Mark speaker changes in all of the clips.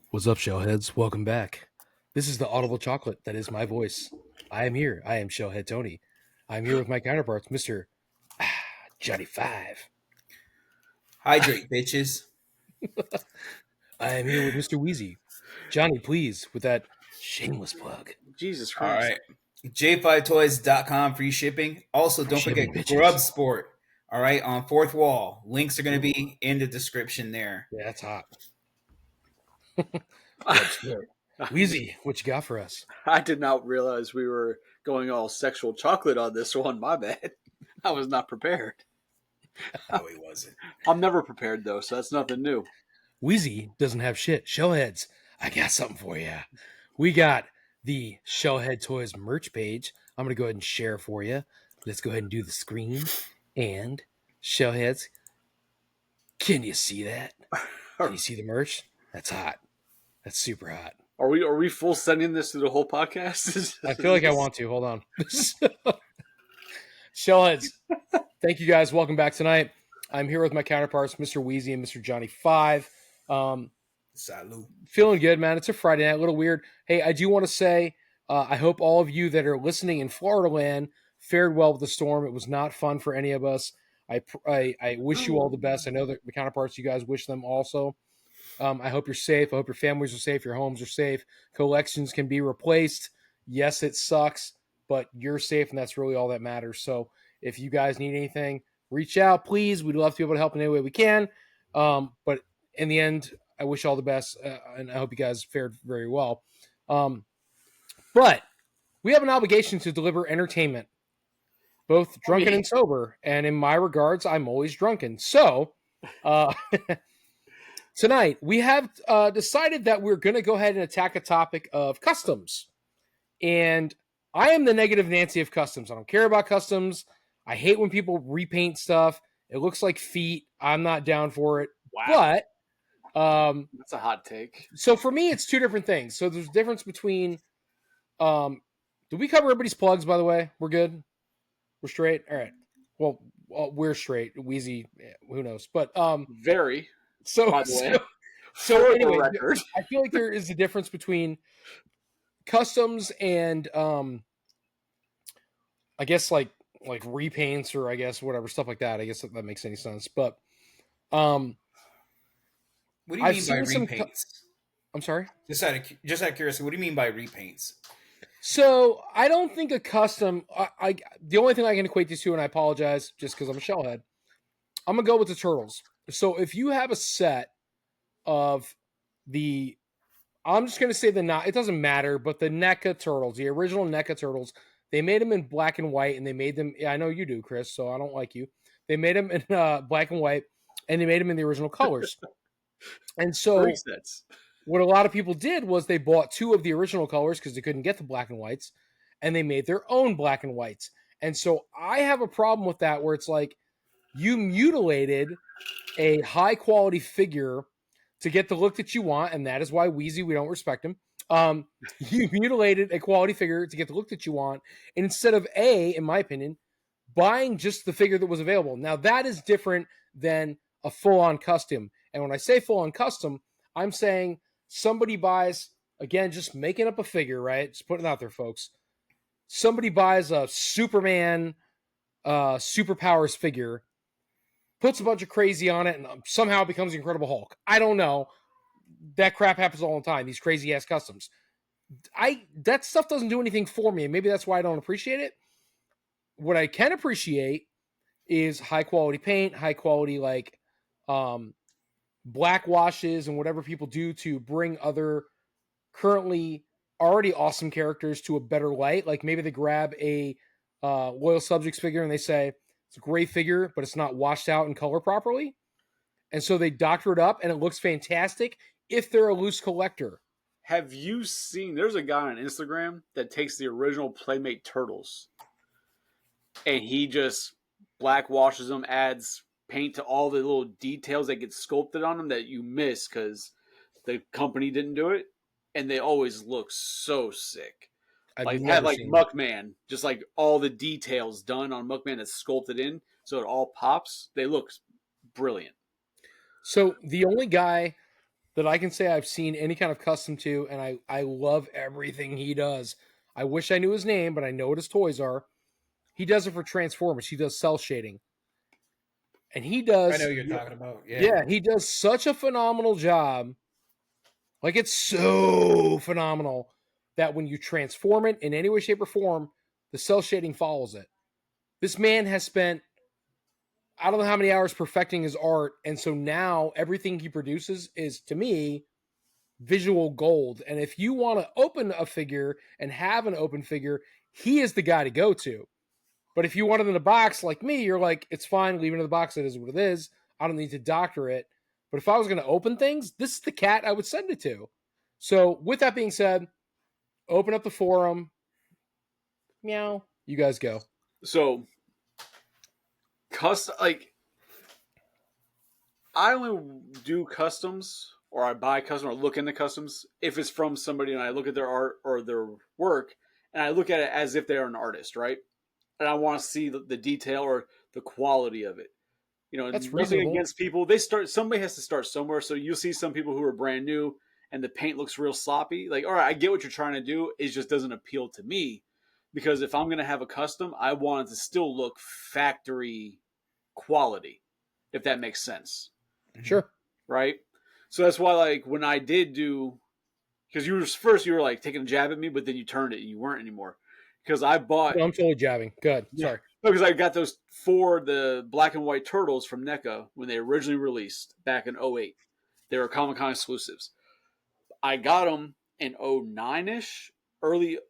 Speaker 1: What's up, Shellheads? Welcome back. This is the Audible Chocolate that is my voice. I am here. I am Shellhead Tony. I'm here with my counterparts, Mr. Johnny Five.
Speaker 2: Hydrate, bitches.
Speaker 1: I am here with Mr. Wheezy. Johnny, please, with that shameless plug.
Speaker 3: Jesus
Speaker 2: All
Speaker 3: Christ.
Speaker 2: right. J5toys.com, free shipping. Also, don't
Speaker 1: shipping,
Speaker 2: forget
Speaker 1: bitches.
Speaker 2: Grub Sport. All right, on Fourth Wall. Links are going to be in the description there.
Speaker 1: Yeah, that's hot. Grub Sport. Wheezy, what you got for us?
Speaker 3: I did not realize we were going all sexual chocolate on this one. My bad. I was not prepared.
Speaker 2: No, he wasn't.
Speaker 3: I'm never prepared, though, so that's nothing new.
Speaker 1: Wheezy doesn't have shit. Shellheads, I got something for you. We got the Shellhead Toys merch page. I'm going to go ahead and share for you. Let's go ahead and do the screen. And Shellheads, can you see that? Can you see the merch? That's hot. That's super hot.
Speaker 3: Are we full sending this through the whole podcast?
Speaker 1: I feel like I want to. Hold on. Shellheads, thank you guys. Welcome back tonight. I'm here with my counterparts, Mr. Wheezy and Mr. Johnny Five.
Speaker 2: Salute.
Speaker 1: Feeling good, man. It's a Friday night, a little weird. Hey, I do want to say, I hope all of you that are listening in Florida land fared well with the storm. It was not fun for any of us. I wish you all the best. I know that the counterparts, you guys wish them also. I hope you're safe. I hope your families are safe. Your homes are safe. Collections can be replaced. Yes, it sucks, but you're safe, and that's really all that matters. So if you guys need anything, reach out, please. We'd love to be able to help in any way we can. But in the end, I wish all the best, and I hope you guys fared very well. But we have an obligation to deliver entertainment, both drunken and sober. And in my regards, I'm always drunken. So tonight, we have decided that we're going to go ahead and attack a topic of customs. And I am the negative Nancy of customs. I don't care about customs. I hate when people repaint stuff. It looks like feet. I'm not down for it.
Speaker 3: Wow.
Speaker 1: But
Speaker 3: that's a hot take.
Speaker 1: So for me, it's two different things. So there's a difference between did we cover everybody's plugs, by the way? We're good? We're straight? All right. Well, we're straight. Wheezy, who knows? But
Speaker 3: very.
Speaker 1: So,
Speaker 3: by the way.
Speaker 1: So anyway, I feel like there is a difference between customs and I guess like repaints or I guess whatever stuff like that. I guess that makes any sense. But
Speaker 2: what do you mean by repaints?
Speaker 1: I'm sorry?
Speaker 2: Just out of curiosity, what do you mean by repaints?
Speaker 1: So I don't think a custom. The only thing I can equate this to, and I apologize just because I'm a shellhead, I'm gonna go with the turtles. So if you have a set of the, I'm just gonna say it doesn't matter, but the NECA turtles, the original NECA turtles, they made them in black and white, and they made them. I know you do, Chris, so I don't like you. They made them in black and white, and they made them in the original colors. And so what a lot of people did was they bought two of the original colors because they couldn't get the black and whites, and they made their own black and whites. And so I have a problem with that where it's like you mutilated a high quality figure to get the look that you want, and that is why Wheezy, we don't respect him. You mutilated a quality figure to get the look that you want, instead of in my opinion, buying just the figure that was available. Now that is different than a full-on custom. And when I say full-on custom, I'm saying somebody buys, again, just making up a figure, right? Just putting it out there, folks. Somebody buys a Superman superpowers figure, puts a bunch of crazy on it, and somehow becomes the Incredible Hulk. I don't know. That crap happens all the time, these crazy-ass customs. That stuff doesn't do anything for me, and maybe that's why I don't appreciate it. What I can appreciate is high-quality paint, high-quality, black washes and whatever people do to bring other currently already awesome characters to a better light. Like maybe they grab a Loyal Subjects figure and they say, it's a great figure, but it's not washed out in color properly. And so they doctor it up and it looks fantastic if they're a loose collector.
Speaker 3: Have you seen, there's a guy on Instagram that takes the original Playmate Turtles and he just black washes them, adds paint to all the little details that get sculpted on them that you miss because the company didn't do it, and they always look so sick. Like Muckman, just like all the details done on Muckman that's sculpted in so it all pops. They look brilliant.
Speaker 1: So the only guy that I can say I've seen any kind of custom to, and I love everything he does. I wish I knew his name, but I know what his toys are. He does it for Transformers. He does cell shading. And he does.
Speaker 2: I know you're talking about.
Speaker 1: Yeah, he does such a phenomenal job. Like, it's so phenomenal that when you transform it in any way, shape, or form, the cell shading follows it. This man has spent, I don't know how many hours perfecting his art. And so now everything he produces is, to me, visual gold. And if you want to open a figure and have an open figure, he is the guy to go to. But if you want it in a box like me, you're like, it's fine, leave it in the box. It is what it is. I don't need to doctor it. But if I was going to open things, this is the cat I would send it to. So with that being said, open up the forum. Meow. You guys go.
Speaker 3: So, I only do customs, or I buy custom, or look into customs if it's from somebody, and I look at their art or their work, and I look at it as if they're an artist, right? And I want to see the detail or the quality of it.
Speaker 1: That's
Speaker 3: Nothing
Speaker 1: reasonable.
Speaker 3: against people. Somebody has to start somewhere. So you'll see some people who are brand new and the paint looks real sloppy. Like, all right, I get what you're trying to do. It just doesn't appeal to me, because if I'm going to have a custom, I want it to still look factory quality, if that makes sense.
Speaker 1: Sure.
Speaker 3: Right? So that's why, like, when I did do, because you were like taking a jab at me, but then you turned it and you weren't anymore. Because I bought.
Speaker 1: No, I'm totally jabbing. Good. Sorry.
Speaker 3: No, because I got those the black and white turtles from NECA when they originally released back in 08. They were Comic-Con exclusives. I got them in 09-ish,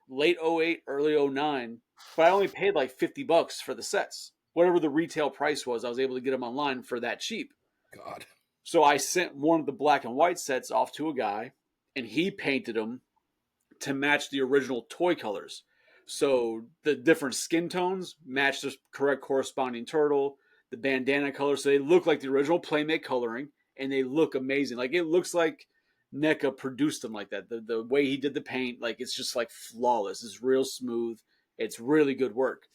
Speaker 3: late 08, early 09, but I only paid like $50 for the sets. Whatever the retail price was, I was able to get them online for that cheap.
Speaker 1: God.
Speaker 3: So I sent one of the black and white sets off to a guy, and he painted them to match the original toy colors. So the different skin tones match the correct corresponding turtle, the bandana color, so they look like the original Playmate coloring, and they look amazing. Like, it looks like NECA produced them like that. The way he did the paint, like, it's just like flawless. It's real smooth. It's really good work.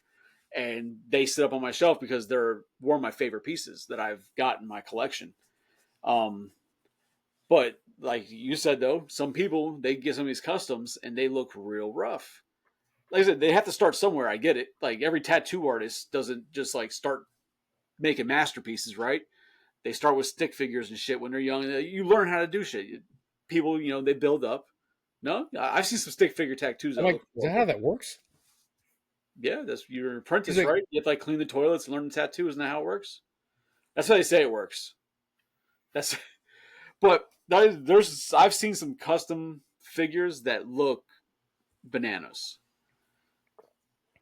Speaker 3: And they sit up on my shelf because they're one of my favorite pieces that I've got in my collection. But like you said, though, some people, they get some of these customs and they look real rough. Like I said, they have to start somewhere. I get it. Like, every tattoo artist doesn't just like start making masterpieces, right? They start with stick figures and shit when they're young. You learn how to do shit. People, they build up. No, I've seen some stick figure tattoos.
Speaker 1: I'm like, is that how that works?
Speaker 3: Yeah, that's your apprentice,
Speaker 1: Like,
Speaker 3: right? You have to like clean the toilets, learn the tattoo. Isn't that how it works? That's how they say it works. But I've seen some custom figures that look bananas.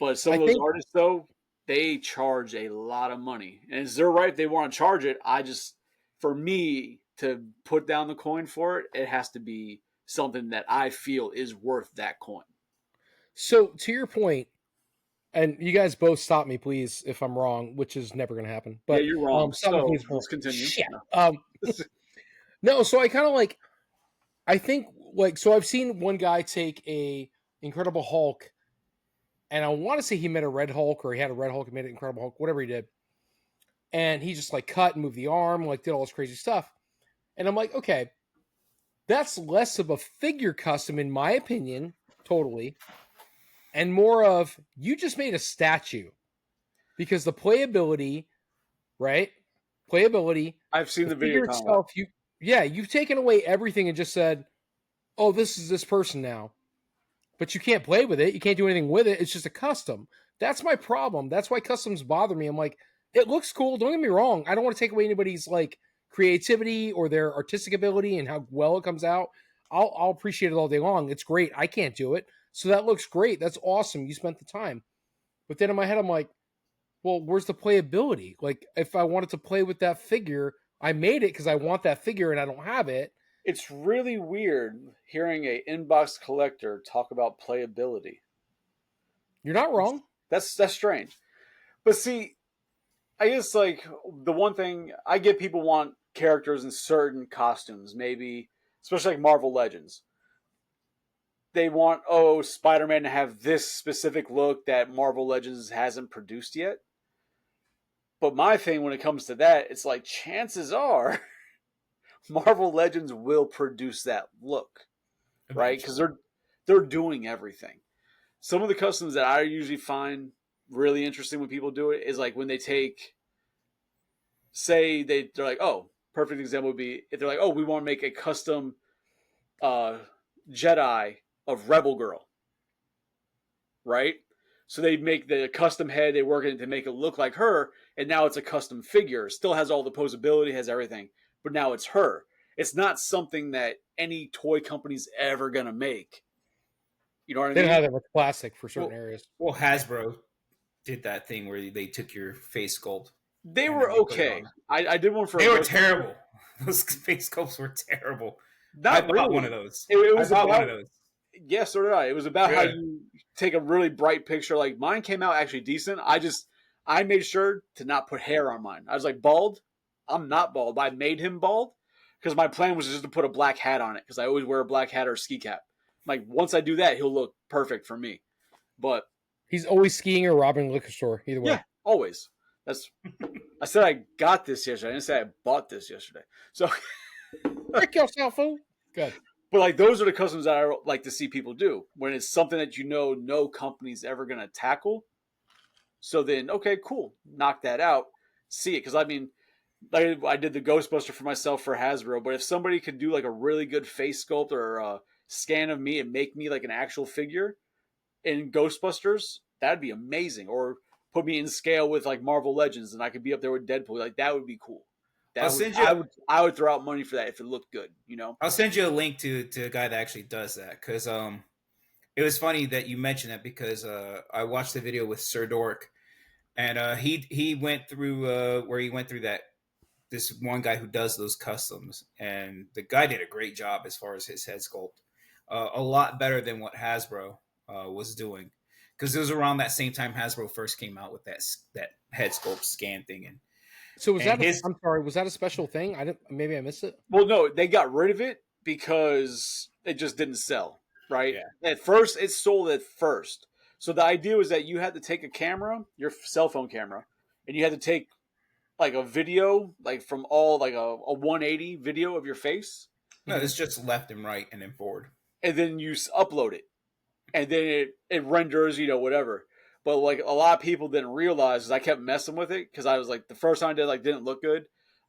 Speaker 3: But some of those artists, though, they charge a lot of money. And it's their right if they want to charge it. For me to put down the coin for it, it has to be something that I feel is worth that coin.
Speaker 1: So to your point, and you guys both stop me, please, if I'm wrong, which is never going to happen. But
Speaker 3: yeah, you're wrong. So
Speaker 1: let's
Speaker 3: continue.
Speaker 1: Shit. No, so I kind of like, I think, like, so I've seen one guy take a Incredible Hulk, and I want to say he made a Red Hulk, or he had a Red Hulk and made an Incredible Hulk, whatever he did. And he just like cut and moved the arm, like did all this crazy stuff. And I'm like, okay, that's less of a figure custom, in my opinion, totally. And more of, you just made a statue. Because the playability, right? Playability.
Speaker 3: I've seen the
Speaker 1: figure
Speaker 3: video
Speaker 1: itself. You've taken away everything and just said, oh, this is this person now. But you can't play with it. You can't do anything with it. It's just a custom. That's my problem. That's why customs bother me. I'm like, it looks cool. Don't get me wrong. I don't want to take away anybody's like creativity or their artistic ability and how well it comes out. I'll appreciate it all day long. It's great. I can't do it. So that looks great. That's awesome. You spent the time. But then in my head, I'm like, well, where's the playability? Like, if I wanted to play with that figure, I made it because I want that figure and I don't have it.
Speaker 3: It's really weird hearing a inbox collector talk about playability.
Speaker 1: You're not wrong.
Speaker 3: That's strange. But see, I guess like the one thing I get, people want characters in certain costumes, maybe especially like Marvel Legends. They want Spider-Man to have this specific look that Marvel Legends hasn't produced yet. But my thing when it comes to that, it's like chances are Marvel Legends will produce that look, right? Because they're doing everything. Some of the customs that I usually find really interesting when people do it is like when they take, say they're like, oh, perfect example would be if they're like, oh, we want to make a custom Jedi of Rebel Girl, right? So they make the custom head, they work it to make it look like her, and now it's a custom figure. Still has all the posability, has everything, but now it's her. It's not something that any toy company's ever gonna make. You know what I
Speaker 1: They
Speaker 3: mean?
Speaker 1: don't have that much plastic for certain
Speaker 2: Well,
Speaker 1: areas.
Speaker 2: well, Hasbro did that thing where they took your face sculpt
Speaker 3: They
Speaker 2: and
Speaker 3: were
Speaker 2: then they put it
Speaker 3: okay.
Speaker 2: on.
Speaker 3: I did one for.
Speaker 2: They were terrible. Those face sculpts were terrible. I
Speaker 3: Not
Speaker 2: bought
Speaker 3: really.
Speaker 2: one of those.
Speaker 3: It
Speaker 2: I
Speaker 3: was
Speaker 2: bought one
Speaker 3: about.
Speaker 2: of those.
Speaker 3: Yeah, so did I. It was about how
Speaker 2: Good.
Speaker 3: you take a really bright picture. Like mine came out actually decent. I made sure to not put hair on mine. I was like bald. I'm not bald. I made him bald because my plan was just to put a black hat on it because I always wear a black hat or a ski cap. Like once I do that, he'll look perfect for me. But
Speaker 1: He's always skiing or robbing a liquor store. Either way.
Speaker 3: yeah, always. That's. I said I got this yesterday. I didn't say I bought this yesterday. So,
Speaker 1: Break yourself, fool. Good.
Speaker 3: but like those are the customs that I like to see people do when it's something that you know no company's ever going to tackle. So then, okay, cool, knock that out, see it because I mean, like I did the Ghostbuster for myself for Hasbro, but if somebody could do like a really good face sculpt or a scan of me and make me like an actual figure in Ghostbusters, that'd be amazing. Or put me in scale with like Marvel Legends, and I could be up there with Deadpool. Like that would be cool.
Speaker 2: I'll send you.
Speaker 3: I would throw out money for that if it looked good. You know.
Speaker 2: I'll send you a link to a guy that actually does that because it was funny that you mentioned that because I watched the video with Sir Dork and he went through where he went through that this one guy who does those customs and the guy did a great job as far as his head sculpt, a lot better than what Hasbro was doing because it was around that same time Hasbro first came out with that head sculpt scan thing and.
Speaker 1: So was
Speaker 2: And
Speaker 1: that?
Speaker 2: his-
Speaker 1: I'm sorry. Was that a special thing? I didn't. Maybe I missed it.
Speaker 3: Well, no, they got rid of it because it just didn't sell. Right.
Speaker 2: Yeah.
Speaker 3: At first, it sold at first. So the idea was that you had to take a camera, your cell phone camera, and you had to take like a video, like from all like a 180 video of your face,
Speaker 2: No, it's just left and right and then forward.
Speaker 3: and then you upload it, and then it renders, whatever. But like a lot of people didn't realize, because I kept messing with it, because I was like the first time I did like didn't look good.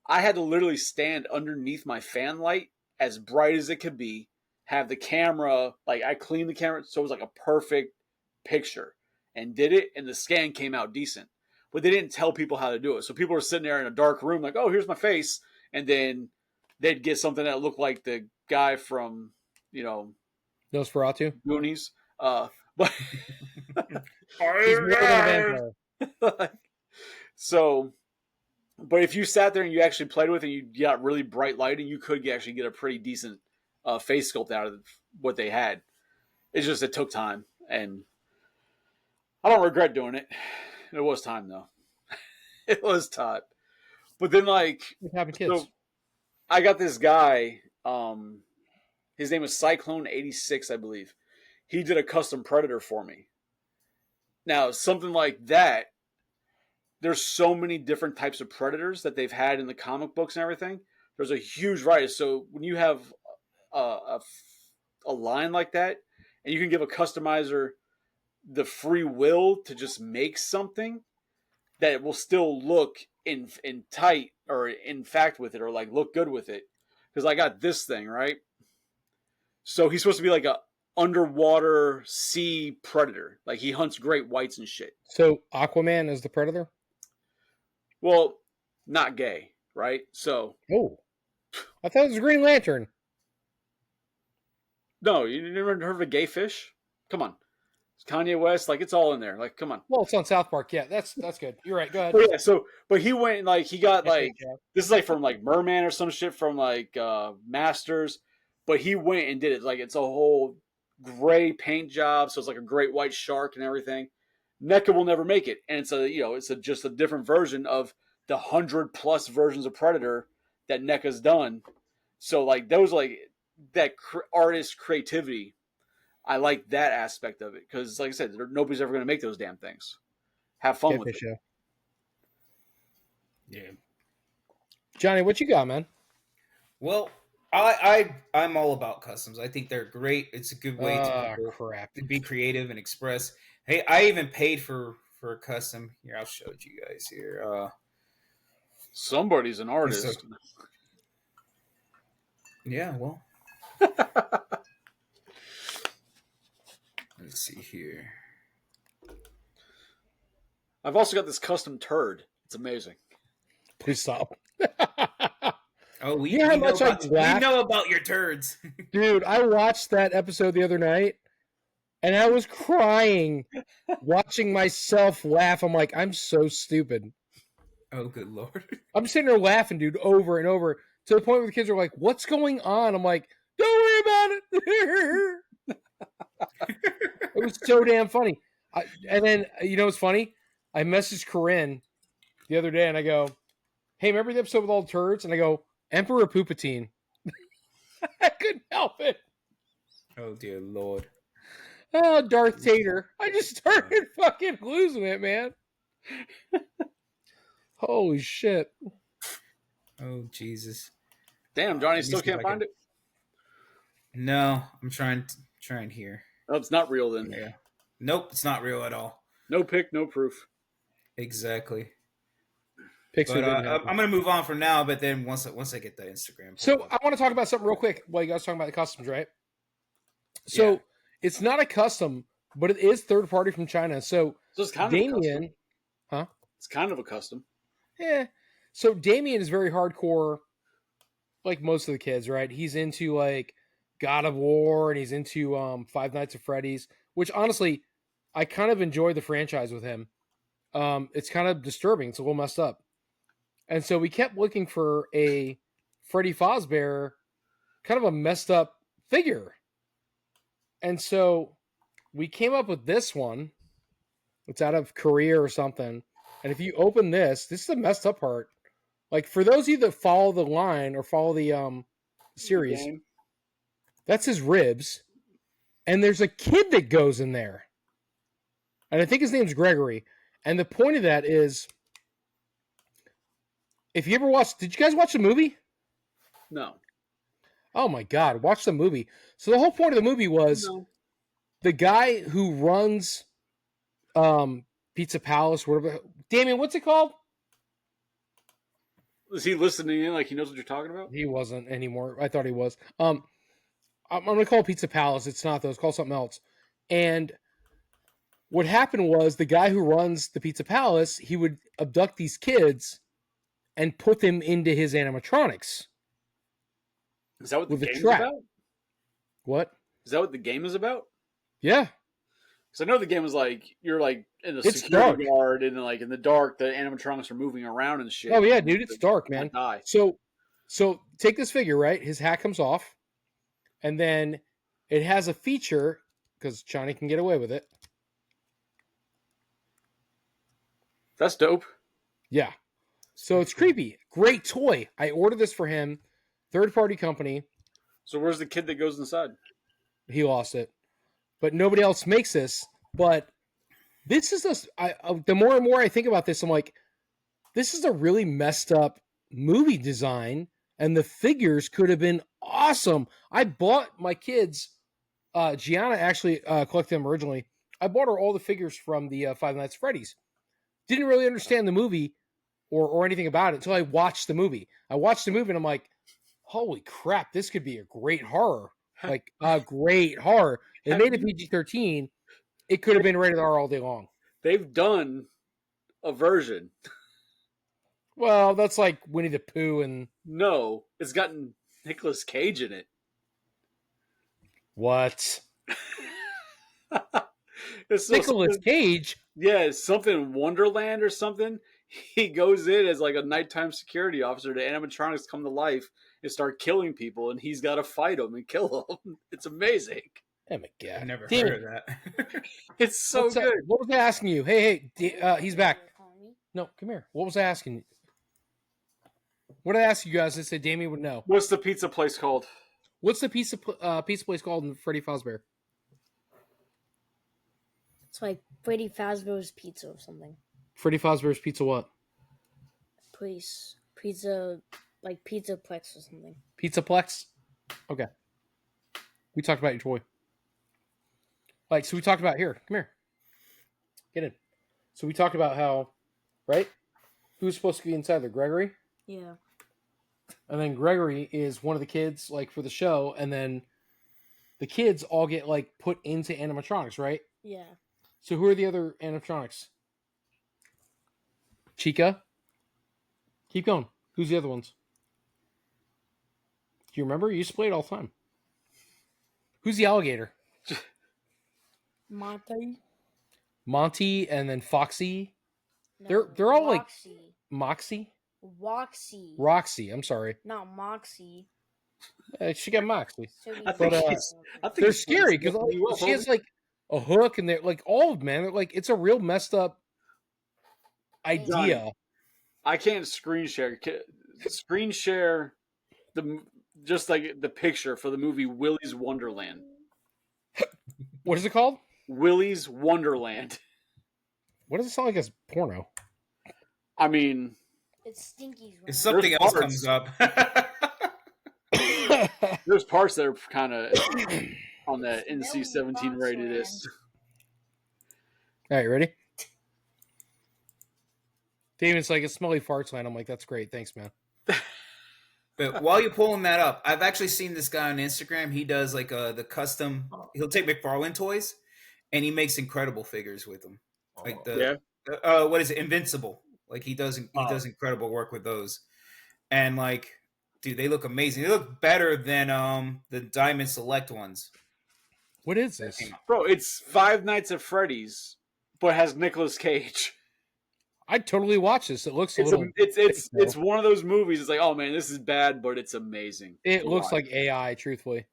Speaker 3: I had to literally stand underneath my fan light as bright as it could be, have the camera like I cleaned the camera so it was like a perfect picture, and did it, and the scan came out decent. But they didn't tell people how to do it, so people were sitting there in a dark room like, oh, here's my face, and then they'd get something that looked like the guy from
Speaker 1: Nosferatu.
Speaker 3: Goonies. But
Speaker 1: He's more than a vampire.
Speaker 3: so, but if you sat there and you actually played with it and you got really bright lighting, you could actually get a pretty decent face sculpt out of what they had. It's just it took time, and I don't regret doing it. It was time though. It was time. But then like
Speaker 1: With having kids.
Speaker 3: so I got this guy, his name was Cyclone86, I believe. He did a custom Predator for me. Now, something like that, there's so many different types of Predators that they've had in the comic books and everything. There's a huge variety. So when you have a line like that, and you can give a customizer the free will to just make something that will still look in tight or in fact with it, or like look good with it. Because I got this thing, right? So he's supposed to be like a underwater sea predator. Like he hunts great whites and shit.
Speaker 1: So Aquaman is the Predator.
Speaker 3: Well, not gay, right? So
Speaker 1: Oh, I thought it was Green Lantern.
Speaker 3: no, you never heard of a gay fish? Come on. It's Kanye West, like it's all in there. Like, come on.
Speaker 1: Well, it's on South Park. Yeah, that's good. You're right. Go ahead.
Speaker 3: But yeah, but he went and like he got like this is like from like Merman or some shit from like Masters, but he went and did it. Like it's a whole gray paint job, so it's like a great white shark and everything. NECA will never make it, and it's just a different version of the 100+ versions of Predator that NECA's done. So like those like that artist creativity, I like that aspect of it because like I said, nobody's ever going to make those damn things. Have fun with it.
Speaker 1: Show.
Speaker 2: Yeah.
Speaker 1: Johnny, what you got, man?
Speaker 2: Well, I'm all about customs. I think they're great. It's a good way
Speaker 1: Crap.
Speaker 2: to be creative and express. Hey, I even paid for a custom. Here, I'll show it you guys here.
Speaker 3: Somebody's an artist.
Speaker 2: So- yeah, well, let's see here.
Speaker 3: I've also got this custom turd. It's amazing.
Speaker 1: Please stop.
Speaker 2: Oh, we,
Speaker 1: You know how
Speaker 2: we, know
Speaker 1: much I
Speaker 2: about, we
Speaker 1: laughed?
Speaker 2: know about your turds.
Speaker 1: Dude, I watched that episode the other night and I was crying watching myself laugh. I'm like, I'm so stupid.
Speaker 2: Oh, good lord.
Speaker 1: I'm sitting there laughing, dude, over and over to the point where the kids are like, what's going on? I'm like, don't worry about it. It was so damn funny. And then, you know what's funny? I messaged Corinne the other day and I go, hey, remember the episode with all the turds? And I go, Emperor Poopatine. I couldn't help it.
Speaker 2: Oh, dear lord.
Speaker 1: Oh, Darth Tater. I just started fucking losing it, man. Holy shit.
Speaker 2: Oh, Jesus.
Speaker 3: Damn, Johnny
Speaker 2: Let me
Speaker 3: still
Speaker 2: see if
Speaker 3: can't
Speaker 2: I
Speaker 3: find
Speaker 2: can-
Speaker 3: it.
Speaker 2: No, I'm trying here.
Speaker 3: Oh, it's not real then.
Speaker 2: Yeah. Nope, it's not real at all.
Speaker 3: No pic, no proof.
Speaker 2: Exactly.
Speaker 1: Pixar
Speaker 2: But
Speaker 1: didn't happen.
Speaker 2: I'm gonna move on from now. But then once I get the Instagram.
Speaker 1: So
Speaker 2: pulled
Speaker 1: I
Speaker 2: up.
Speaker 1: want to talk about something real quick while you guys are talking about the customs, right? So
Speaker 2: Yeah.
Speaker 1: it's not a custom, but it is third party from China. So
Speaker 3: So it's kind of a custom.
Speaker 1: Damien,
Speaker 3: It's kind of a custom.
Speaker 1: yeah. So Damien is very hardcore, like most of the kids, right? He's into like God of War and he's into Five Nights at Freddy's, which honestly, I kind of enjoy the franchise with him. It's kind of disturbing. It's a little messed up. And so we kept looking for a Freddy Fazbear, kind of a messed up figure. And so we came up with this one. It's out of Korea or something. And if you open this is the messed up part. Like for those of you that follow the line or follow the series,
Speaker 3: Game.
Speaker 1: that's his ribs. And there's a kid that goes in there. And I think his name's Gregory. And the point of that is, if you ever watched, did you guys watch the movie?
Speaker 3: No.
Speaker 1: Oh my God, watch the movie. So the whole point of the movie was
Speaker 3: No.
Speaker 1: the guy who runs Pizza Palace, whatever. Damien, what's it called?
Speaker 3: Is he listening in like he knows what you're talking about?
Speaker 1: He wasn't anymore. I thought he was. I'm gonna call it Pizza Palace. It's not though. It's called something else. And what happened was the guy who runs the Pizza Palace, he would abduct these kids and put them into his animatronics.
Speaker 3: Is that what the
Speaker 1: With a
Speaker 3: game is
Speaker 1: trap.
Speaker 3: about?
Speaker 1: What?
Speaker 3: Is that what the game is about?
Speaker 1: Yeah.
Speaker 3: Because I know the game is like you're like in a
Speaker 1: It's
Speaker 3: security
Speaker 1: dark.
Speaker 3: guard and like in the dark the animatronics are moving around and shit.
Speaker 1: Oh yeah, dude, it's dark, man.
Speaker 3: Die.
Speaker 1: So take this figure, right? His hat comes off, and then it has a feature because Johnny can get away with it.
Speaker 3: That's dope.
Speaker 1: Yeah. So it's creepy. Great toy. I ordered this for him. Third party company.
Speaker 3: So where's the kid that goes inside?
Speaker 1: He lost it, but nobody else makes this. But this is the more and more I think about this, I'm like, this is a really messed up movie design, and the figures could have been awesome. I bought my kids. Gianna actually collected them originally. I bought her all the figures from the Five Nights at Freddy's. Didn't really understand the movie or anything about it until I watched the movie. I watched the movie and I'm like, holy crap, this could be a great horror. Like a great horror. They made it PG-13. It could have been rated R all day long.
Speaker 3: They've done a version.
Speaker 1: Well, that's like Winnie the Pooh and
Speaker 3: No, it's gotten Nicolas Cage in it.
Speaker 1: what?
Speaker 3: It's so
Speaker 1: Nicolas
Speaker 3: something-
Speaker 1: Cage.
Speaker 3: Yeah, it's something Wonderland or something. He goes in as like a nighttime security officer. The animatronics come to life and start killing people, and he's got to fight them and kill them. It's amazing.
Speaker 1: Oh my God.
Speaker 2: I've never
Speaker 1: Damn
Speaker 2: heard
Speaker 1: it.
Speaker 2: of that.
Speaker 3: It's so
Speaker 1: What's that-
Speaker 3: good.
Speaker 1: What was I asking you? Hey, he's back. No, come here. What was I asking you? What did I ask you guys? I said Damien would know.
Speaker 3: What's the pizza place called?
Speaker 1: What's the pizza place called in Freddy Fazbear?
Speaker 4: It's like Freddy Fazbear's Pizza or something.
Speaker 1: Freddy Fazbear's Pizza what?
Speaker 4: place. Pizza, like Pizzaplex or something.
Speaker 1: Pizzaplex. Okay. We talked about your toy. Like, so we talked about here. Come here. Get in. So we talked about how, right? Who's supposed to be inside there? Gregory?
Speaker 4: Yeah.
Speaker 1: And then Gregory is one of the kids, like, for the show, and then the kids all get, like, put into animatronics, right?
Speaker 4: Yeah.
Speaker 1: So who are the other animatronics? Chica? Keep going. Who's the other ones? Do you remember? You used to play it all the time. Who's the alligator?
Speaker 4: Monty.
Speaker 1: Monty and then Foxy.
Speaker 4: No,
Speaker 1: They're all like
Speaker 4: Roxy.
Speaker 1: Moxie?
Speaker 4: Woxy.
Speaker 1: Roxy, I'm sorry.
Speaker 4: Not Moxie.
Speaker 1: She got Moxie.
Speaker 4: So
Speaker 3: I think
Speaker 1: But,
Speaker 3: he's- I think
Speaker 1: They're
Speaker 3: he's playing
Speaker 1: scary because
Speaker 3: really well,
Speaker 1: she has
Speaker 3: homie.
Speaker 1: like a hook and they're like all of them, man. They're like it's a real messed up idea.
Speaker 3: I can't screen share. Screen share just like the picture for the movie Willy's Wonderland.
Speaker 1: What is it called?
Speaker 3: Willy's Wonderland.
Speaker 1: What does it sound like as porno?
Speaker 3: I mean,
Speaker 4: it's Stinky's.
Speaker 2: If
Speaker 4: World.
Speaker 2: something
Speaker 3: There's
Speaker 2: else
Speaker 3: parts.
Speaker 2: comes up.
Speaker 3: there's parts that are kind of on that
Speaker 4: It's
Speaker 3: NC-17
Speaker 4: Smelly
Speaker 3: rated.
Speaker 4: Boxland.
Speaker 1: All right, ready? Damon's like, it's smelly farts land. I'm like, that's great. Thanks, man.
Speaker 2: But while you're pulling that up, I've actually seen this guy on Instagram. He does like the custom. He'll take McFarlane toys, and he makes incredible figures with them. Like the what is it, Invincible? Like he does incredible work with those, and like, dude, they look amazing. They look better than the Diamond Select ones.
Speaker 1: What is this?
Speaker 3: Bro, it's Five Nights at Freddy's, but has Nicolas Cage.
Speaker 1: I'd totally watch this. It looks a
Speaker 3: It's
Speaker 1: little.
Speaker 3: it's one of those movies. It's like, oh man, this is bad, but it's amazing.
Speaker 1: It
Speaker 3: to
Speaker 1: looks
Speaker 3: watch.
Speaker 1: like AI, truthfully.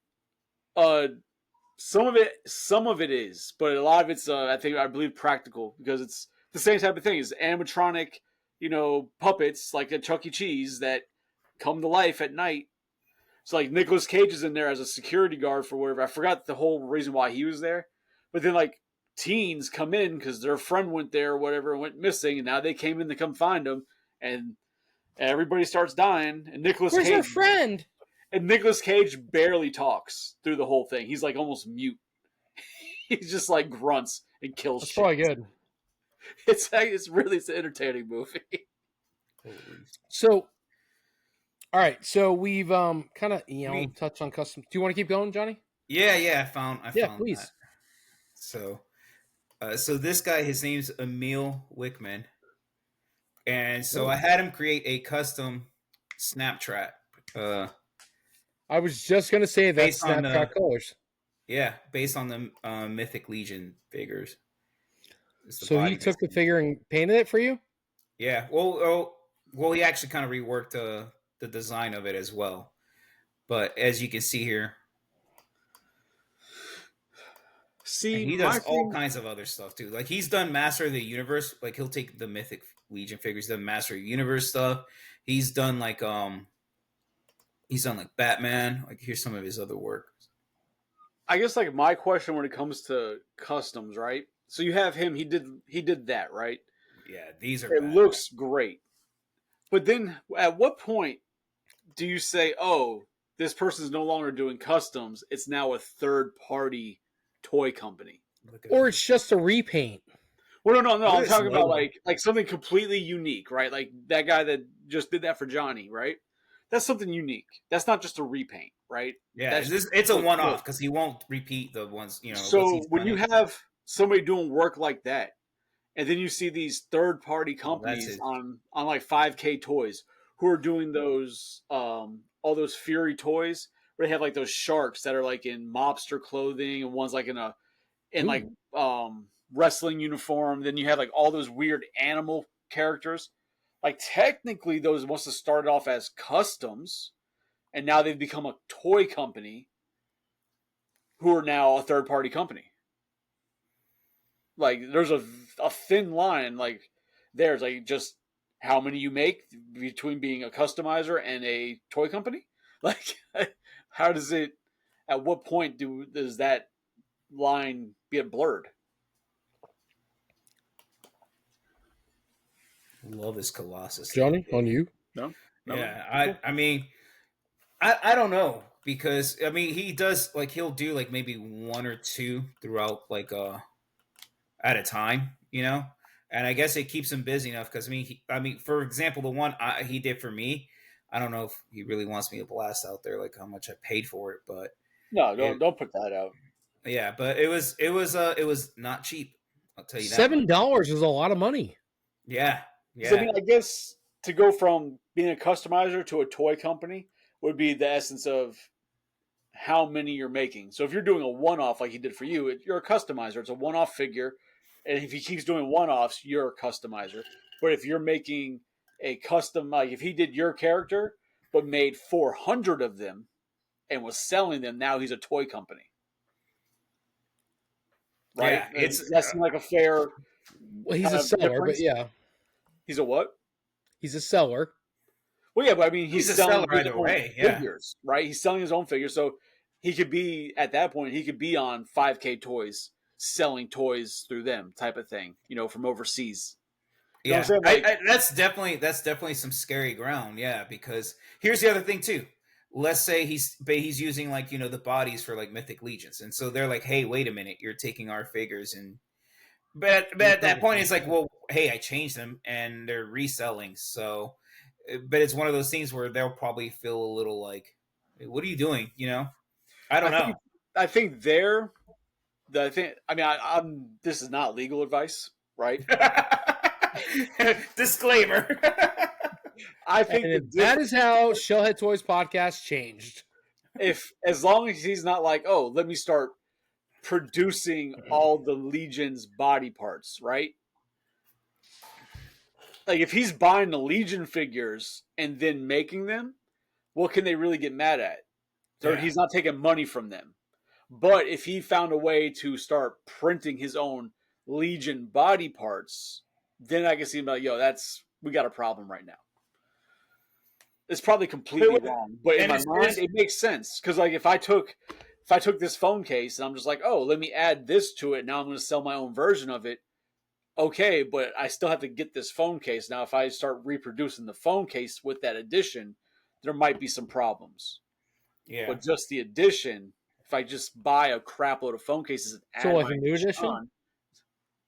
Speaker 3: Some of it is, but a lot of it's I believe practical because it's the same type of thing. It's animatronic, puppets like at Chuck E. Cheese that come to life at night. So like Nicolas Cage is in there as a security guard for whatever. I forgot the whole reason why he was there, but then like teens come in because their friend went there or whatever and went missing, and now they came in to come find him, and everybody starts dying. And
Speaker 1: Where's her friend?
Speaker 3: And Nicolas Cage barely talks through the whole thing. He's like almost mute. He's just like grunts and kills
Speaker 1: That's
Speaker 3: shit.
Speaker 1: probably good.
Speaker 3: It's an entertaining movie.
Speaker 1: So, all right. So we've kind of
Speaker 2: Me.
Speaker 1: touched on custom. Do you want to keep going, Johnny?
Speaker 2: Yeah, I found
Speaker 1: please.
Speaker 2: that. So this guy, his name's Emil Wickman, and so I had him create a custom Snapchat.
Speaker 1: I was just gonna say that
Speaker 2: Based on,
Speaker 1: Snapchat colors.
Speaker 2: Yeah, based on the Mythic Legion figures. It's the
Speaker 1: So he
Speaker 2: body
Speaker 1: took the
Speaker 2: design.
Speaker 1: figure and painted it for you.
Speaker 2: Yeah, well, he actually kind of reworked the design of it as well. But as you can see here,
Speaker 3: See,
Speaker 2: and he does all kinds of other stuff too. Like he's done Master of the Universe. Like he'll take the Mythic Legion figures, done Master of the Universe stuff. He's done like Batman. Like here's some of his other work.
Speaker 3: I guess like my question when it comes to customs, right? So you have him. He did that, right?
Speaker 2: Yeah, these are.
Speaker 3: It
Speaker 2: bad.
Speaker 3: looks great. But then, at what point do you say, "Oh, this person's no longer doing customs; it's now a third-party toy company"?
Speaker 2: Look at
Speaker 1: Or
Speaker 2: him.
Speaker 1: it's just a repaint.
Speaker 3: Well, no.
Speaker 2: Look at
Speaker 3: I'm
Speaker 2: this
Speaker 3: talking about
Speaker 2: logo.
Speaker 3: like something completely unique, right? Like that guy that just did that for Johnny, right? That's something unique. That's not just a repaint, right?
Speaker 2: Yeah,
Speaker 3: That's
Speaker 2: it's a
Speaker 3: look
Speaker 2: one-off
Speaker 3: good.
Speaker 2: because he won't repeat the ones.
Speaker 3: So
Speaker 2: what he's
Speaker 3: when
Speaker 2: done
Speaker 3: you
Speaker 2: in-
Speaker 3: have somebody doing work like that, and then you see these third-party companies
Speaker 2: it.
Speaker 3: on like 5K Toys who are doing those all those Fury toys where they have like those sharks that are like in mobster clothing and one's like in like wrestling uniform. Then you have like all those weird animal characters. Like technically those must have started off as customs and now they've become a toy company who are now a third-party company. Like there's a thin line like there's like just how many you make between being a customizer and a toy company. Like how does it at what point does that line get blurred?
Speaker 2: Love is Colossus.
Speaker 1: Johnny, on you.
Speaker 3: No.
Speaker 2: Yeah, I mean, I don't know because I mean he does like he'll do like maybe one or two throughout like at a time, you know, and I guess it keeps him busy enough because I mean for example the one he did for me, I don't know if he really wants me to blast out there like how much I paid for it, but
Speaker 3: No,
Speaker 2: it,
Speaker 3: don't put that out.
Speaker 2: yeah, but it was not cheap. I'll tell you that.
Speaker 1: $7 is a lot of money.
Speaker 2: Yeah,
Speaker 3: So, I mean, I guess to go from being a customizer to a toy company would be the essence of how many you're making. So if you're doing a one-off like he did for you, you're a customizer. It's a one-off figure, and if he keeps doing one-offs, you're a customizer. But if you're making a custom, like if he did your character but made 400 of them and was selling them, now he's a toy company. Right?
Speaker 2: Yeah,
Speaker 3: Does that seem like a fair?
Speaker 1: Well, he's
Speaker 3: kind
Speaker 1: a
Speaker 3: of
Speaker 1: seller,
Speaker 3: difference?
Speaker 1: but yeah,
Speaker 3: He's a what?
Speaker 1: he's a seller.
Speaker 3: Well, yeah, but I mean, he's
Speaker 2: He's a
Speaker 3: selling
Speaker 2: seller
Speaker 3: his
Speaker 2: either
Speaker 3: own
Speaker 2: way, yeah.
Speaker 3: figures, right? He's selling his own figures, so he could be at that point. He could be on 5K Toys, selling toys through them, type of thing. You know, from overseas. You know
Speaker 2: Yeah,
Speaker 3: what I'm saying? Like,
Speaker 2: that's definitely some scary ground. Yeah, because here's the other thing too. Let's say he's using like the bodies for like Mythic Legions, and so they're like, hey, wait a minute, you're taking our figures, and but at that point it's like, well, hey, I changed them, and they're reselling. So, but it's one of those things where they'll probably feel a little like, hey, what are you doing? I don't know.
Speaker 3: I think there. I think. I mean, I'm. This is not legal advice, right?
Speaker 2: Disclaimer.
Speaker 3: I think
Speaker 1: And that is how Shellhead Toys podcast changed.
Speaker 3: if as long as he's not like, oh, let me start producing all the Legion's body parts, right? Like if he's buying the Legion figures and then making them, what can they really get mad at? So
Speaker 2: Yeah.
Speaker 3: he's not taking money from them. But if he found a way to start printing his own Legion body parts, then I can see him like, yo, we got a problem right now. It's probably completely wrong, but in my mind, it makes sense because like if I took this phone case and I'm just like, oh, let me add this to it. Now I'm going to sell my own version of it. Okay, but I still have to get this phone case. Now, if I start reproducing the phone case with that addition, there might be some problems.
Speaker 2: Yeah.
Speaker 3: But just the addition, if I just buy a crap load of phone cases and add
Speaker 1: So like
Speaker 3: my
Speaker 1: a new edition?
Speaker 3: on,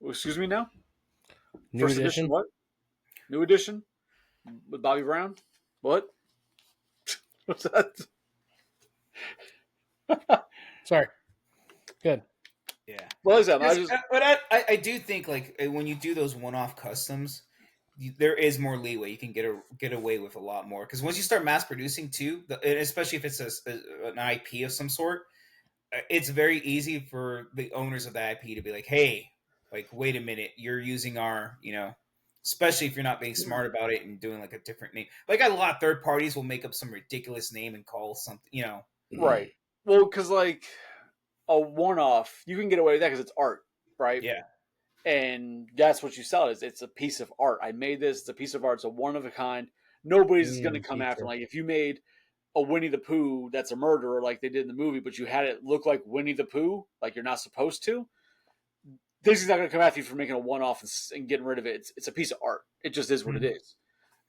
Speaker 3: excuse me now?
Speaker 1: New
Speaker 3: First edition what? New edition? With Bobby Brown? What? What's that?
Speaker 1: Sorry. Good.
Speaker 2: Yeah.
Speaker 3: Well, listen,
Speaker 2: But I do think like when you do those one-off customs, there is more leeway. You can get away with a lot more because once you start mass producing too, and especially if it's an IP of some sort, it's very easy for the owners of the IP to be like, hey, like wait a minute, you're using our, especially if you're not being smart about it and doing like a different name. Like a lot of third parties will make up some ridiculous name and call something,
Speaker 3: right. Well, because like a one-off, you can get away with that because it's art, right?
Speaker 2: Yeah.
Speaker 3: And that's what you sell it. It's a piece of art. I made this. It's a piece of art. It's a one of a kind. Nobody's going to come after. Like if you made a Winnie the Pooh that's a murderer like they did in the movie, but you had it look like Winnie the Pooh, like you're not supposed to, this is not going to come after you for making a one-off and getting rid of it. It's a piece of art. It just is what it is.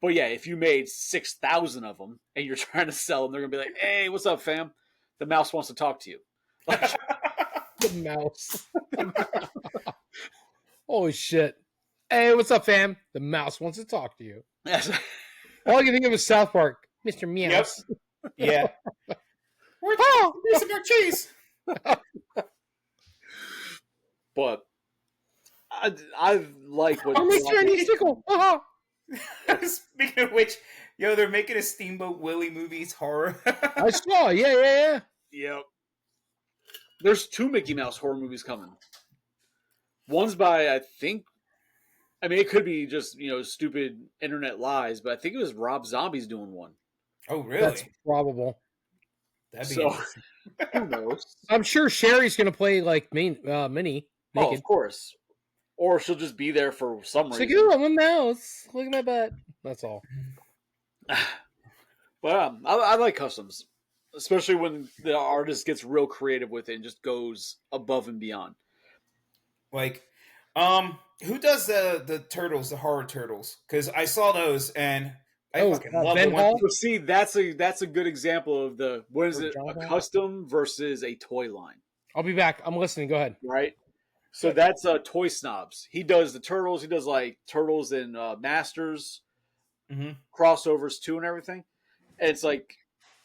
Speaker 3: But yeah, if you made 6,000 of them and you're trying to sell them, they're going to be like, hey, what's up, fam? The mouse wants to talk to you. Like,
Speaker 1: The mouse. Holy shit. Hey, what's up, fam? The mouse wants to talk to you. All I can think of is South Park. Mr. Meows.
Speaker 2: Yeah. Where's some more cheese?
Speaker 3: But I like what.
Speaker 1: I'll make you any sickle.
Speaker 2: Speaking of which, they're making a Steamboat Willie movies horror.
Speaker 1: I saw. Yeah.
Speaker 3: Yep. There's 2 Mickey Mouse horror movies coming. One's by, I think, I mean, it could be just, stupid internet lies, but I think it was Rob Zombie's doing one.
Speaker 2: Oh, really?
Speaker 1: That's probable.
Speaker 2: That'd be
Speaker 3: So,
Speaker 2: interesting.
Speaker 3: who knows?
Speaker 1: I'm sure Sherry's going to play like Minnie.
Speaker 3: Oh,
Speaker 1: Naked.
Speaker 3: of course. Or she'll just be there for some
Speaker 1: It's
Speaker 3: reason.
Speaker 1: like, ooh, I'm a mouse. Look at my butt. That's all.
Speaker 3: But I like customs, especially when the artist gets real creative with it and just goes above and beyond.
Speaker 2: Like, Who does the turtles, the horror turtles? Because I saw those and I
Speaker 1: Oh,
Speaker 2: fucking love
Speaker 1: Ben
Speaker 2: the one.
Speaker 1: Hall?
Speaker 3: So see, that's a good example of the what is
Speaker 1: Or
Speaker 3: it, a
Speaker 1: Jonathan?
Speaker 3: custom versus a toy line,
Speaker 1: I'll be back. I'm listening. Go ahead.
Speaker 3: right? So that's Toy Snobs. He does the turtles. He does like turtles and Masters
Speaker 2: Mm-hmm.
Speaker 3: crossovers too, and everything. And it's like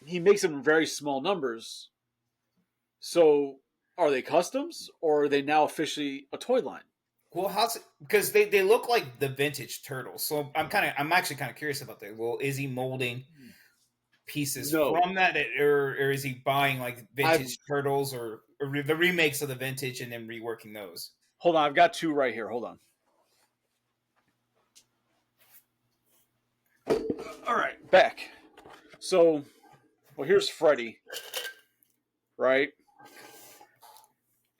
Speaker 3: he makes them in very small numbers. So are they customs or are they now officially a toy line?
Speaker 2: Well, how's it? Because they look like the vintage turtles, so I'm actually kind of curious about that. Well, is he molding pieces
Speaker 3: No.
Speaker 2: from that, or is he buying like vintage
Speaker 3: I've-
Speaker 2: turtles or the remakes of the vintage and then reworking those?
Speaker 3: Hold on, I've got two right here. Hold on. All right, back. So, well, here's Freddy, right?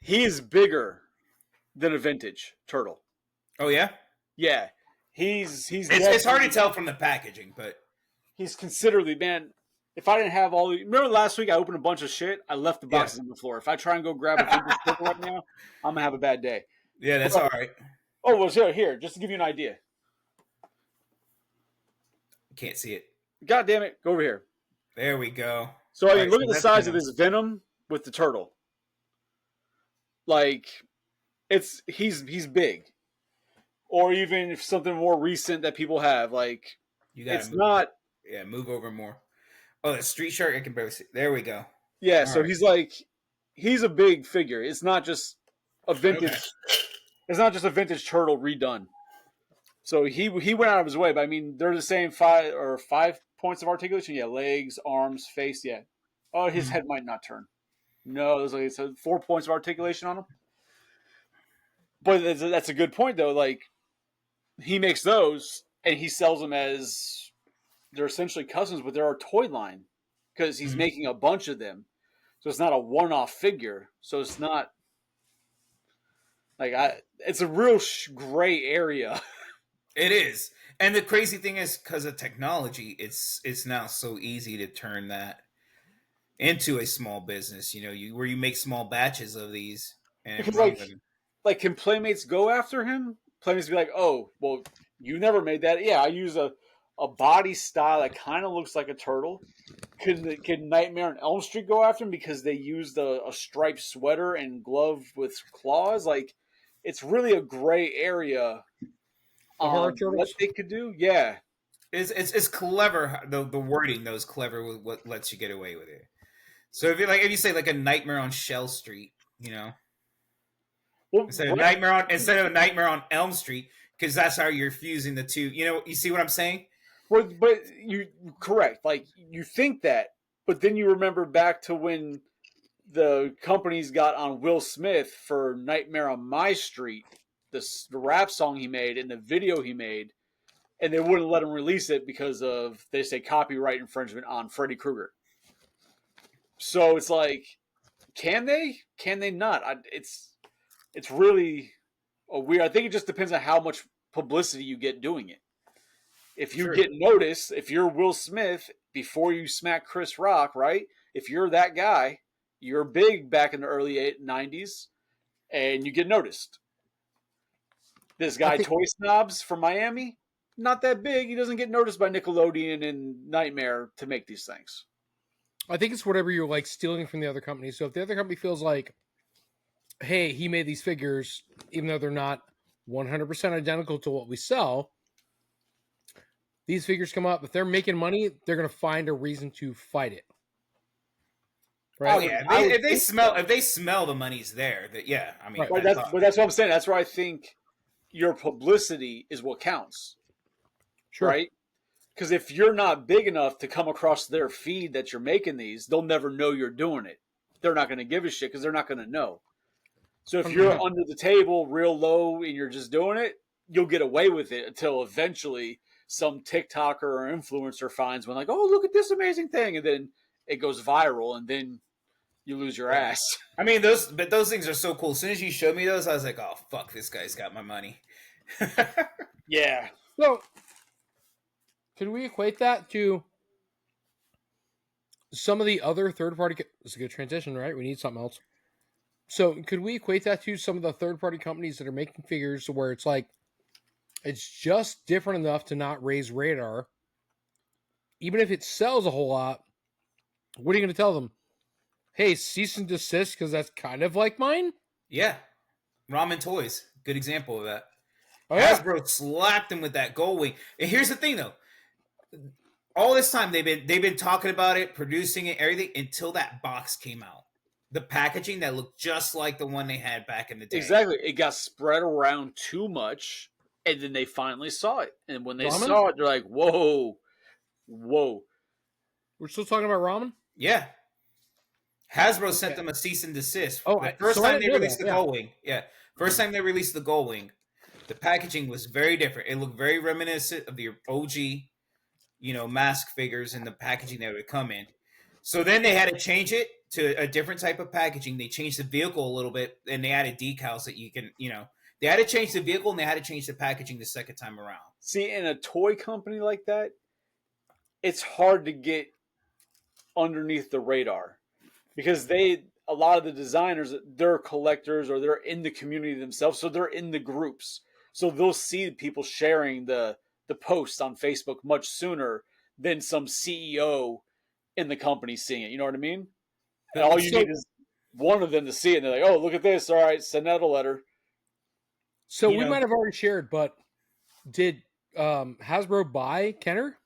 Speaker 3: He is bigger than a vintage turtle.
Speaker 2: Oh yeah,
Speaker 3: Yeah, he's
Speaker 2: it's hard to tell from the packaging, but
Speaker 3: He's considerably, man. If I didn't have all the, remember last week I opened a bunch of shit. I left the boxes on the floor. If I try and go grab a vintage turtle right now, I'm gonna have a bad day.
Speaker 2: yeah, that's all right.
Speaker 3: Oh, well, here, just to give you an idea.
Speaker 2: Can't see it.
Speaker 3: God damn it, go over here.
Speaker 2: There we go.
Speaker 3: So I mean,
Speaker 2: Alright,
Speaker 3: look
Speaker 2: so
Speaker 3: at the
Speaker 2: that's
Speaker 3: size of
Speaker 2: Venom.
Speaker 3: this Venom with the turtle. Like, he's big. Or even if something more recent that people have, like
Speaker 2: You got
Speaker 3: it's
Speaker 2: move.
Speaker 3: not.
Speaker 2: Yeah, move over more. Oh, the street shark. I can barely see. There we go.
Speaker 3: Yeah,
Speaker 2: All
Speaker 3: so
Speaker 2: right.
Speaker 3: he's a big figure. It's not just a vintage.
Speaker 2: Okay.
Speaker 3: It's not just a vintage turtle redone. So he went out of his way, but I mean they're the same 5 points of articulation. Yeah, legs, arms, face. Yeah. Oh, his
Speaker 2: Mhm.
Speaker 3: head might not turn. No, there's like so 4 points of articulation on him. But that's a good point though. Like he makes those and he sells them as they're essentially customs, but they're a toy line because he's
Speaker 2: Mhm.
Speaker 3: making a bunch of them. So it's not a one-off figure. So it's not like it's a real gray area.
Speaker 2: It is, and the crazy thing is, because of technology, it's now so easy to turn that into a small business. You know, where you make small batches of these and
Speaker 3: Because
Speaker 2: run with them.
Speaker 3: like can Playmates go after him? Playmates be like, oh, well, you never made that. Yeah, I use a body style that kind of looks like a turtle. Could Nightmare on Elm Street go after him because they used a striped sweater and glove with claws? Like, it's really a gray area
Speaker 1: The horror
Speaker 3: on what
Speaker 1: turtles?
Speaker 3: they could do. Yeah,
Speaker 2: It's clever. The wording though is clever with what lets you get away with it. So if you say like a Nightmare on Shell Street, you know,
Speaker 3: well,
Speaker 2: instead of a Nightmare on Elm Street, because that's how you're fusing the two. You know, you see what I'm saying?
Speaker 3: but you correct. Like you think that, but then you remember back to when the companies got on Will Smith for Nightmare on My Street, the rap song he made and the video he made, and they wouldn't let him release it because of they say copyright infringement on Freddy Krueger. So it's like, can they? Can they not? It's really a weird. I think it just depends on how much publicity you get doing it. If you
Speaker 2: Sure.
Speaker 3: get noticed, if you're Will Smith before you smack Chris Rock, right? If you're that guy, you're big back in the early 90s, and you get noticed. This guy, Toy Snobs from Miami, not that big. He doesn't get noticed by Nickelodeon and Nightmare to make these things.
Speaker 1: I think it's whatever you're like stealing from the other company. So if the other company feels like, hey, he made these figures, even though they're not 100% identical to what we sell, these figures come up. If they're making money, they're going to find a reason to fight it. Right?
Speaker 2: Oh yeah, if they smell the money's there, that yeah, I mean,
Speaker 1: Right.
Speaker 3: But that's what I'm saying. That's where I think your publicity is what counts,
Speaker 1: Sure.
Speaker 3: right? Because if you're not big enough to come across their feed that you're making these, they'll never know you're doing it. They're not going to give a shit because they're not going to know. So if you're under the table, real low, and you're just doing it, you'll get away with it until eventually some TikToker or influencer finds one like, oh, look at this amazing thing. And then it goes viral and then you lose your ass.
Speaker 2: I mean, those things are so cool. As soon as you showed me those, I was like, oh fuck, this guy's got my money.
Speaker 3: Yeah.
Speaker 1: So, could we equate that to some of the other third-party? It's a good transition, right? We need something else. So could we equate that to some of the third-party companies that are making figures where it's like it's just different enough to not raise radar, even if it sells a whole lot? What are you going to tell them? Hey, cease and desist because that's kind of like mine.
Speaker 2: Yeah, Ramen Toys, good example of that.
Speaker 1: Oh, yeah.
Speaker 2: Hasbro slapped him with that gold wing. And here's the thing, though. All this time they've been talking about it, producing it, everything until that box came out. The packaging that looked just like the one they had back in the day.
Speaker 3: Exactly. It got spread around too much, and then they finally saw it. And when they
Speaker 1: Ramen?
Speaker 3: saw it, they're like, "Whoa, whoa!"
Speaker 1: We're still talking about ramen.
Speaker 2: Yeah. Hasbro sent them a cease and desist.
Speaker 1: Oh,
Speaker 2: the first
Speaker 1: so I
Speaker 2: time they
Speaker 1: didn't know
Speaker 2: released
Speaker 1: that,
Speaker 2: the
Speaker 1: yeah.
Speaker 2: Gold Wing. Yeah. First time they released the Gold Wing, the packaging was very different. It looked very reminiscent of the OG, mask figures and the packaging that would come in. So then they had to change it to a different type of packaging. They changed the vehicle a little bit and they added decals that you can, they had to change the vehicle and they had to change the packaging the second time around.
Speaker 3: See, in a toy company like that, it's hard to get underneath the radar because a lot of the designers, they're collectors or they're in the community themselves, so they're in the groups. So they'll see people sharing the posts on Facebook much sooner than some CEO in the company seeing it. You know what I mean? And all you need is one of them to see it, and they're like, "Oh, look at this! All right, send out a letter."
Speaker 1: So we might have already shared, but did Hasbro buy Kenner?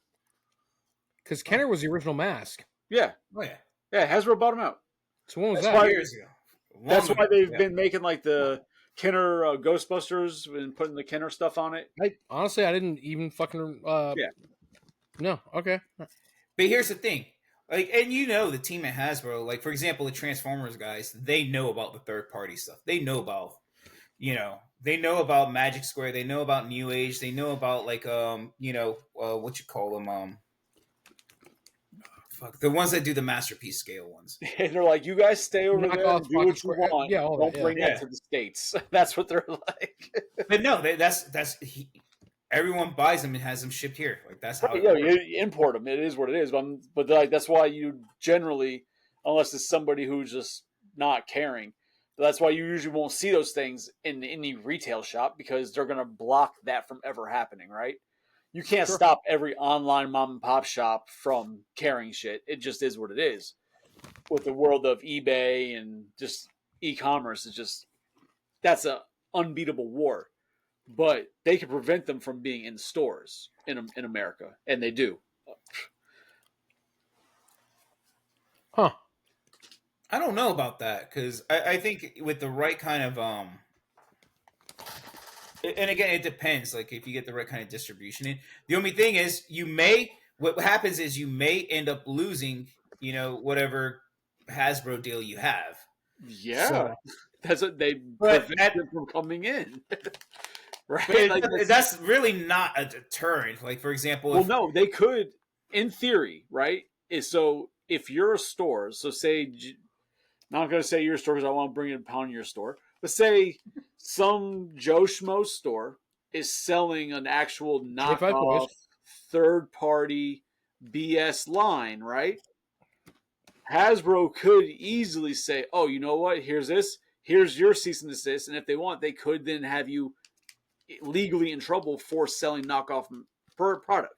Speaker 1: Because Kenner was the original mask.
Speaker 3: Yeah.
Speaker 2: Oh yeah.
Speaker 3: Yeah, Hasbro bought them out.
Speaker 1: So when was
Speaker 3: That's
Speaker 1: that?
Speaker 3: why-
Speaker 2: Years ago.
Speaker 3: That's why they've
Speaker 2: Yeah.
Speaker 3: been making like the Kenner Ghostbusters and putting the Kenner stuff on it.
Speaker 1: Honestly, I didn't even fucking.
Speaker 3: Yeah.
Speaker 1: No. Okay.
Speaker 2: But here's the thing, and the team at Hasbro, like for example, the Transformers guys, they know about the third party stuff. They know about, they know about Magic Square. They know about New Age. They know about what you call them, the ones that do the masterpiece scale ones.
Speaker 3: And they're like, "You guys stay over there
Speaker 1: Knockoff
Speaker 3: and do what you
Speaker 1: Square-
Speaker 3: want.
Speaker 1: yeah, all
Speaker 3: Don't
Speaker 1: that,
Speaker 3: bring
Speaker 2: yeah.
Speaker 3: that to the States." That's what they're like.
Speaker 2: But no, everyone buys them and has them shipped here. Like that's how.
Speaker 3: You import them. It is what it is. But like that's why you generally, unless it's somebody who's just not caring, but that's why you usually won't see those things in any retail shop because they're going to block that from ever happening, right? You can't stop every online mom and pop shop from carrying shit. It just is what it is. With the world of eBay and just e-commerce, that's a unbeatable war. But they can prevent them from being in stores in America, and they do.
Speaker 1: Huh.
Speaker 2: I don't know about that because I think with the right kind of and again it depends. Like if you get the right kind of distribution in, the only thing is what happens is you may end up losing whatever Hasbro deal you have.
Speaker 3: Yeah,
Speaker 2: So-
Speaker 3: that's what they
Speaker 2: But
Speaker 3: prevent them from coming in. Right?
Speaker 2: But
Speaker 3: Like,
Speaker 2: that's really not a deterrent. Like for example,
Speaker 3: well, no, they could, in theory, right? So if you're a store, so say, not going to say your store because I want to bring it upon your store, but say some Joe Schmo store is selling an actual knockoff third-party BS line, right? Hasbro could easily say, "Oh, you know what? Here's this. Here's your cease and desist." And if they want, they could then have you legally in trouble for selling knockoff product.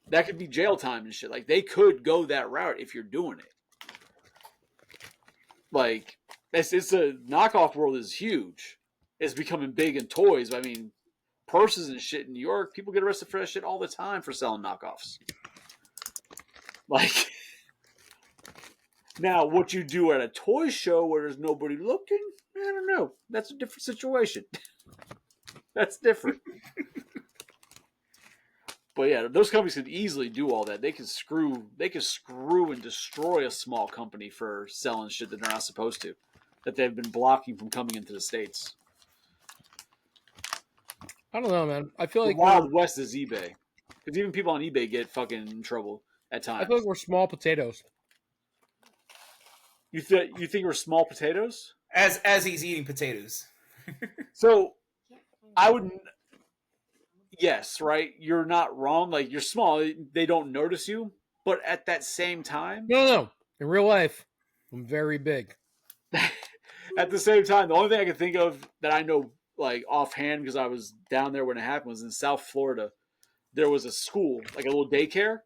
Speaker 3: That could be jail time and shit. Like they could go that route if you're doing it. Like it's a knockoff world is huge. It's becoming big in toys. I mean, purses and shit in New York, people get arrested for that shit all the time for selling knockoffs. Like now, what you do at a toy show where there's nobody looking, I don't know. That's a different situation. That's different. But yeah, those companies could easily do all that. They can screw and destroy a small company for selling shit that they're not supposed to, that they've been blocking from coming into the States.
Speaker 1: I don't know, man. I feel
Speaker 3: The
Speaker 1: like
Speaker 3: Wild West is eBay. Because even people on eBay get fucking in trouble at times.
Speaker 1: I feel like we're small potatoes.
Speaker 3: You think we're small potatoes?
Speaker 2: as he's eating potatoes.
Speaker 3: So I would. Yes, right. You're not wrong. Like you're small, they don't notice you. But at that same time,
Speaker 1: No. In real life, I'm very big.
Speaker 3: At the same time, the only thing I can think of that I know like offhand because I was down there when it happened was in South Florida. There was a school, like a little daycare,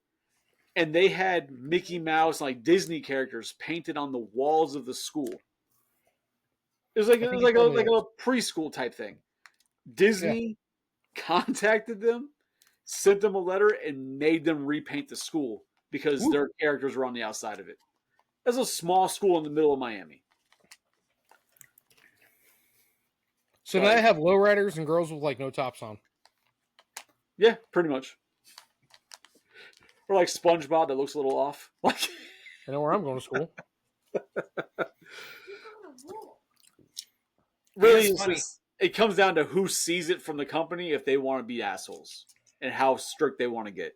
Speaker 3: and they had Mickey Mouse and like Disney characters painted on the walls of the school. It was like a preschool type thing. Disney contacted them, sent them a letter, and made them repaint the school because their characters were on the outside of it. That's a small school in the middle of Miami.
Speaker 1: So now I have lowriders and girls with like no tops on.
Speaker 3: Yeah, pretty much. Or like SpongeBob that looks a little off. Like
Speaker 1: I know where I'm going to school.
Speaker 3: Really, it comes down to who sees it from the company if they want to be assholes and how strict they want to get.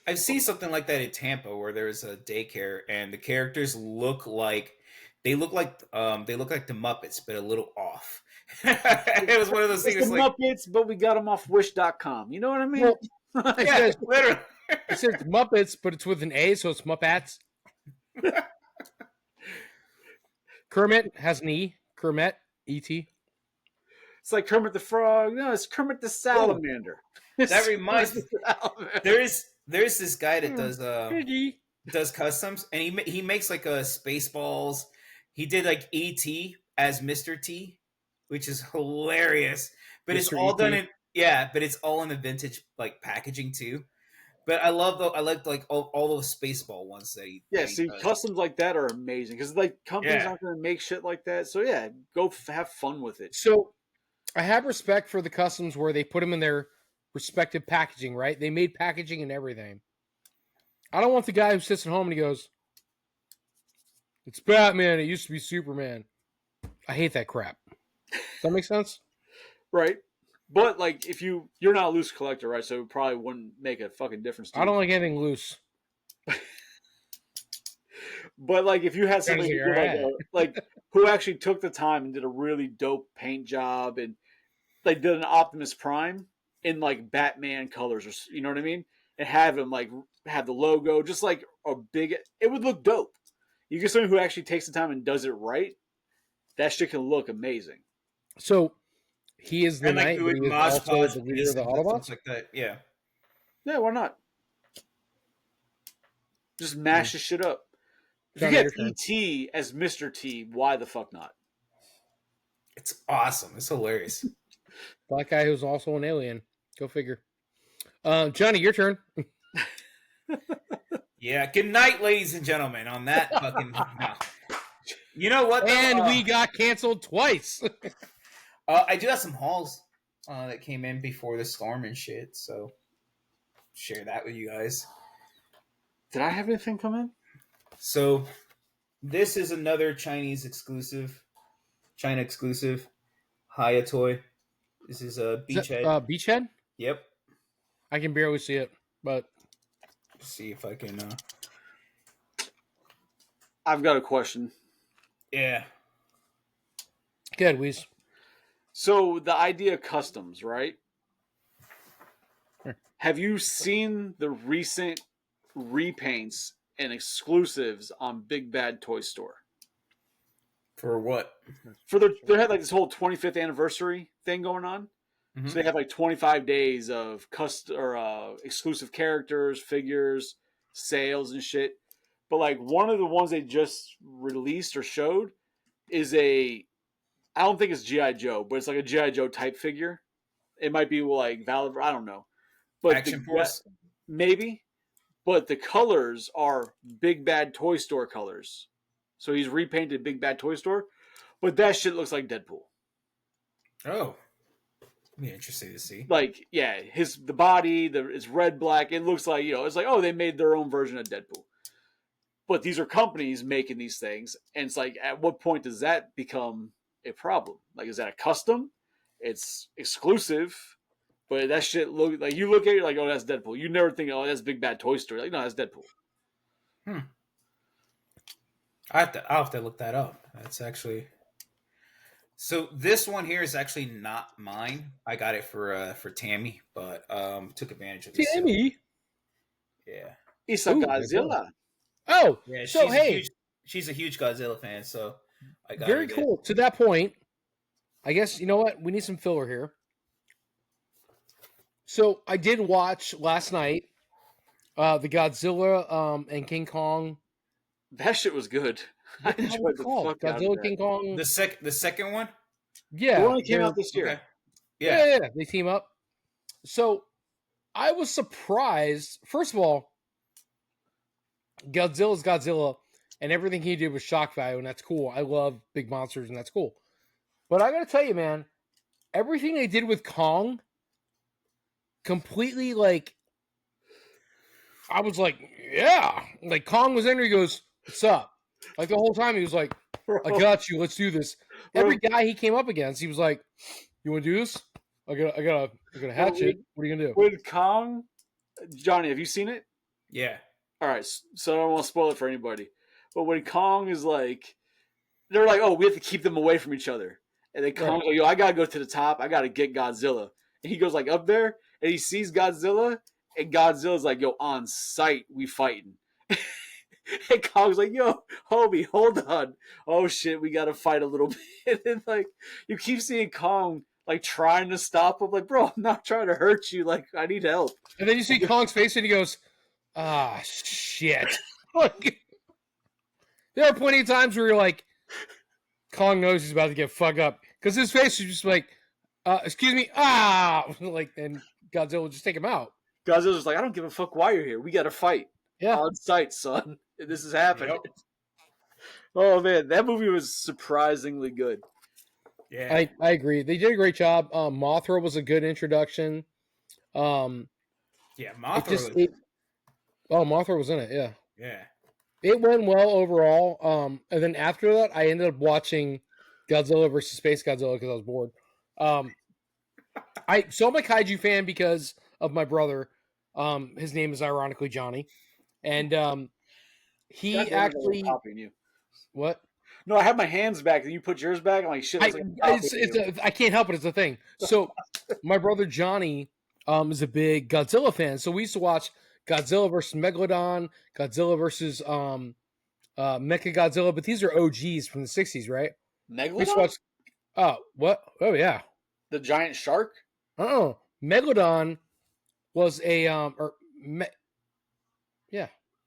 Speaker 2: I've seen something like that in Tampa where there's a daycare and the characters look like the Muppets, but a little off. It was one of those
Speaker 3: It's
Speaker 2: things
Speaker 3: the
Speaker 2: like
Speaker 3: Muppets, but we got them off Wish.com. You know what I mean?
Speaker 1: Well,
Speaker 2: yeah, literally.
Speaker 1: it says Muppets, but it's with an A, so it's Muppets. Kermit has an E. Kermit, E.T.
Speaker 3: It's like Kermit the Frog. No, it's Kermit the Salamander.
Speaker 2: That reminds me. There's this guy that does customs, and he makes like a Spaceballs. He did like E.T. as Mr. T, which is hilarious. But
Speaker 1: Mr.
Speaker 2: it's all
Speaker 1: E.T.
Speaker 2: done in but it's all in the vintage like packaging too. But I like all those Spaceball ones that he does.
Speaker 3: Customs like that are amazing because like companies aren't going to make shit like that. So yeah, go have fun with it.
Speaker 1: So I have respect for the customs where they put them in their respective packaging, right? They made packaging and everything. I don't want the guy who sits at home and he goes, "It's Batman. It used to be Superman." I hate that crap. Does that make sense?
Speaker 3: Right. But like, if you're not a loose collector, right? So it probably wouldn't make a fucking difference.
Speaker 1: I don't like anything loose.
Speaker 3: But like, if you had somebody who did, like who actually took the time and did a really dope paint job and like did an Optimus Prime in like Batman colors, or you know what I mean, and have him like have the logo, just like a big, it would look dope. You get someone who actually takes the time and does it right. That shit can look amazing.
Speaker 1: So he is the knight, but he is also the leader of the Autobots?
Speaker 2: Like that, yeah.
Speaker 3: Yeah, why not? Just mash the shit up. If you
Speaker 1: Johnny,
Speaker 3: get
Speaker 1: your turn.
Speaker 3: E.T. as Mr. T, why the fuck not?
Speaker 2: It's awesome. It's hilarious.
Speaker 1: Black guy who's also an alien. Go figure. Johnny, your turn.
Speaker 2: Yeah. Good night, ladies and gentlemen. On that fucking. No. You know what? Though?
Speaker 1: And we got canceled twice.
Speaker 2: I do have some hauls that came in before the storm and shit, so share that with you guys.
Speaker 3: Did I have anything come in?
Speaker 2: So this is another China exclusive, Haya toy. This is a Beachhead.
Speaker 1: Beachhead?
Speaker 2: Yep.
Speaker 1: I can barely see it, but
Speaker 2: Let's see if I can.
Speaker 3: I've got a question.
Speaker 2: Yeah.
Speaker 1: good, Weez.
Speaker 3: So the idea of customs, right?
Speaker 1: Sure.
Speaker 3: Have you seen the recent repaints and exclusives on Big Bad Toy Store?
Speaker 2: For what?
Speaker 3: They had like this whole 25th anniversary thing going on.
Speaker 2: Mm-hmm.
Speaker 3: So they have like 25 days of exclusive characters, figures, sales, and shit. But like one of the ones they just released or showed is I don't think it's G.I. Joe, but it's like a G.I. Joe type figure. It might be like Valid, I don't know. But
Speaker 2: Action Force?
Speaker 3: Maybe. But the colors are Big Bad Toy Store colors. So he's repainted Big Bad Toy Store. But that shit looks like Deadpool.
Speaker 2: Oh. Be interesting to see.
Speaker 3: Like, yeah, the body, it's red, black. It looks like, it's like, oh, they made their own version of Deadpool. But these are companies making these things. And it's like, at what point does that become a problem? Like, is that a custom? It's exclusive. But that shit you look at it, you're like, oh, that's Deadpool. You never think, oh, that's Big Bad Toy Story. Like, no, that's Deadpool.
Speaker 2: I'll have to look that up. That's actually. So this one here is actually not mine. I got it for Tammy, but took advantage of this.
Speaker 1: Tammy?
Speaker 2: Yeah.
Speaker 3: It's a Godzilla.
Speaker 1: Oh,
Speaker 2: Yeah,
Speaker 1: so hey,
Speaker 2: she's a huge Godzilla fan, so I got
Speaker 1: very
Speaker 2: her
Speaker 1: cool. To that point, I guess you know what? We need some filler here. So I did watch last night the Godzilla and King Kong.
Speaker 3: That shit was good. I
Speaker 1: What the hell
Speaker 3: enjoyed
Speaker 1: was it
Speaker 3: the
Speaker 1: called?
Speaker 3: fuck out of
Speaker 1: Godzilla
Speaker 3: that.
Speaker 1: King Kong.
Speaker 2: The second one.
Speaker 1: Yeah,
Speaker 3: The one that came
Speaker 1: they're-
Speaker 3: out this year.
Speaker 2: Okay.
Speaker 1: yeah,
Speaker 2: Yeah.
Speaker 1: yeah, they team up. So I was surprised. First of all, Godzilla's Godzilla, and everything he did was shock value, and that's cool. I love big monsters, and that's cool. But I gotta tell you, man, everything they did with Kong, completely like, I was like, yeah, like Kong was in there. He goes, "What's up?" Like the whole time, he was like, "I got you. Let's do this." Every guy he came up against, he was like, "You want to do this? I got a hatchet. What are you gonna do?"
Speaker 3: With Kong, Johnny, have you seen it?
Speaker 2: Yeah.
Speaker 3: All right, so I don't want to spoil it for anybody. But when Kong is like, they're like, oh, we have to keep them away from each other. And then Kong's like, yo, I gotta go to the top. I gotta get Godzilla. And he goes like up there, and he sees Godzilla, and Godzilla's like, yo, on sight, we fighting. And Kong's like, yo, homie, hold on. Oh shit, we gotta fight a little bit. And like, you keep seeing Kong like trying to stop him. Like, bro, I'm not trying to hurt you. Like, I need help.
Speaker 1: And then you see Kong's face, and he goes, "Ah, shit." Like, there are plenty of times where you're like, Kong knows he's about to get fucked up because his face is just like, "Excuse me, ah," like, and Godzilla will just take him out.
Speaker 3: Godzilla's just like, I don't give a fuck why you're here. We gotta fight.
Speaker 1: Yeah,
Speaker 3: On sight, son. This is happening.
Speaker 2: Yep.
Speaker 3: Oh man, that movie was surprisingly good.
Speaker 2: Yeah.
Speaker 1: I agree. They did a great job. Mothra was a good introduction.
Speaker 2: Yeah.
Speaker 1: It
Speaker 2: Mothra.
Speaker 1: just,
Speaker 2: was,
Speaker 1: Mothra was in it. Yeah,
Speaker 2: yeah.
Speaker 1: it went well overall. And then after that, I ended up watching Godzilla versus Space Godzilla because I was bored. I'm a kaiju fan because of my brother. His name is ironically Johnny, and he
Speaker 3: That's
Speaker 1: actually
Speaker 3: copying you.
Speaker 1: what?
Speaker 3: No, I have my hands back, and you put yours back. I'm like, shit.
Speaker 1: I
Speaker 3: Like,
Speaker 1: I can't help it. It's a thing. So my brother Johnny is a big Godzilla fan. So we used to watch Godzilla versus Megalodon, Godzilla versus Mecha Godzilla, but these are OGs from the 60s, right? We used to
Speaker 3: Megalodon,
Speaker 1: watch. Oh, what? Oh yeah.
Speaker 3: the giant shark.
Speaker 1: Oh, Megalodon was a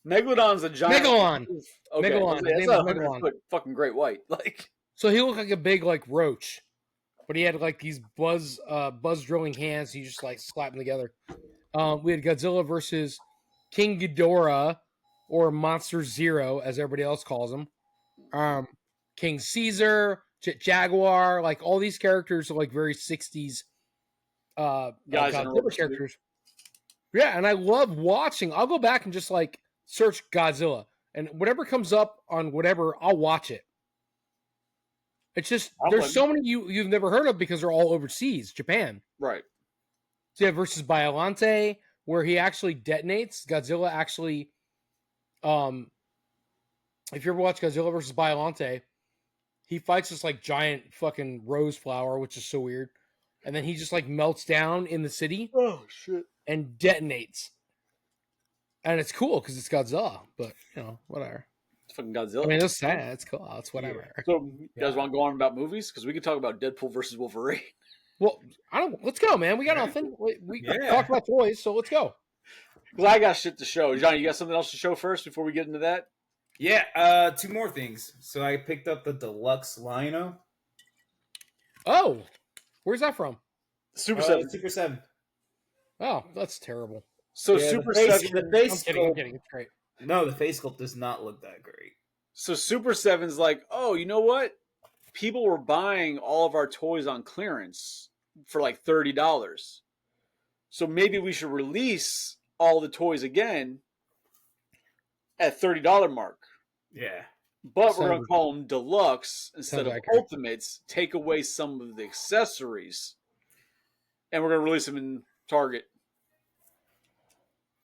Speaker 3: Megalodon's a giant.
Speaker 1: Megalon.
Speaker 3: Okay,
Speaker 1: Megalon. His
Speaker 3: that's
Speaker 1: name
Speaker 3: not
Speaker 1: is
Speaker 3: 100
Speaker 1: Megalon.
Speaker 3: foot fucking great white. Like,
Speaker 1: So he looked like a big like roach, but he had like these buzz drilling hands. He just like slapped them together. We had Godzilla versus King Ghidorah, or Monster Zero, as everybody else calls him. King Caesar, Jaguar, like all these characters are like very 60s
Speaker 3: Guys in a
Speaker 1: Godzilla
Speaker 3: rubber suit.
Speaker 1: characters. Yeah, and I love watching. I'll go back and just like search Godzilla, and whatever comes up on whatever, I'll watch it. It's just
Speaker 3: I'll
Speaker 1: there's
Speaker 3: play-
Speaker 1: so many you've never heard of because they're all overseas, Japan.
Speaker 3: right.
Speaker 1: So yeah, versus Biollante, where he actually detonates. Godzilla actually, if you ever watch Godzilla versus Biollante, he fights this like giant fucking rose flower, which is so weird, and then he just like melts down in the city
Speaker 3: Oh shit.
Speaker 1: and detonates. And it's cool because it's Godzilla, but you know, whatever.
Speaker 3: It's fucking Godzilla.
Speaker 1: I mean, it's sad. It's cool. It's whatever.
Speaker 3: so you guys want to go on about movies? Because we could talk about Deadpool versus Wolverine.
Speaker 1: Well, I don't. Let's go, man. We got nothing. We
Speaker 2: Yeah.
Speaker 1: talked about toys, so let's go.
Speaker 3: Because I got shit to show. Johnny, you got something else to show first before we get into that?
Speaker 2: Yeah. Two more things. So I picked up the deluxe Lino.
Speaker 1: Oh, where's that from?
Speaker 3: Super 7.
Speaker 2: Super 7.
Speaker 1: Oh, that's terrible.
Speaker 3: So
Speaker 2: Yeah,
Speaker 3: Super
Speaker 2: the face,
Speaker 3: 7.
Speaker 2: The
Speaker 1: I'm
Speaker 2: face
Speaker 1: kidding. I'm
Speaker 2: sculpt,
Speaker 1: kidding. It's great.
Speaker 2: no, the face sculpt does not look that great.
Speaker 3: So Super 7's like, oh, you know what? People were buying all of our toys on clearance for like $30. So maybe we should release all the toys again at $30 mark.
Speaker 2: Yeah.
Speaker 3: But we're going
Speaker 1: Sounds-
Speaker 3: to call them deluxe instead
Speaker 1: sounds
Speaker 3: of
Speaker 1: accurate.
Speaker 3: ultimates. Take away some of the accessories, and we're going to release them in Target.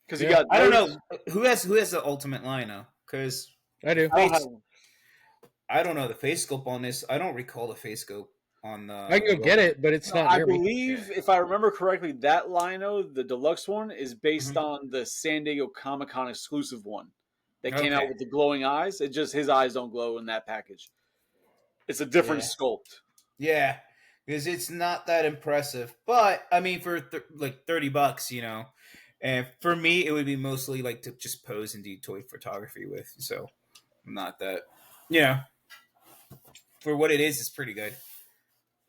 Speaker 3: Because you
Speaker 1: Yeah.
Speaker 3: got,
Speaker 2: I don't know who has the ultimate Lino, because
Speaker 1: I do.
Speaker 3: I don't have-
Speaker 2: I don't know the face sculpt on this. I don't recall the face sculpt on the.
Speaker 1: I can go get it, but it's not
Speaker 3: I
Speaker 1: near me.
Speaker 3: believe, if I remember correctly, that Lino, the deluxe one, is based
Speaker 2: Mhm.
Speaker 3: on the San Diego Comic Con exclusive one. that came out
Speaker 2: Okay.
Speaker 3: with the glowing eyes. It just his eyes don't glow in that package. It's a different
Speaker 2: Yeah.
Speaker 3: sculpt.
Speaker 2: Yeah, because it's not that impressive. But I mean, for like $30, and for me, it would be mostly like to just pose and do toy photography with. So not that, for what it is, it's pretty good.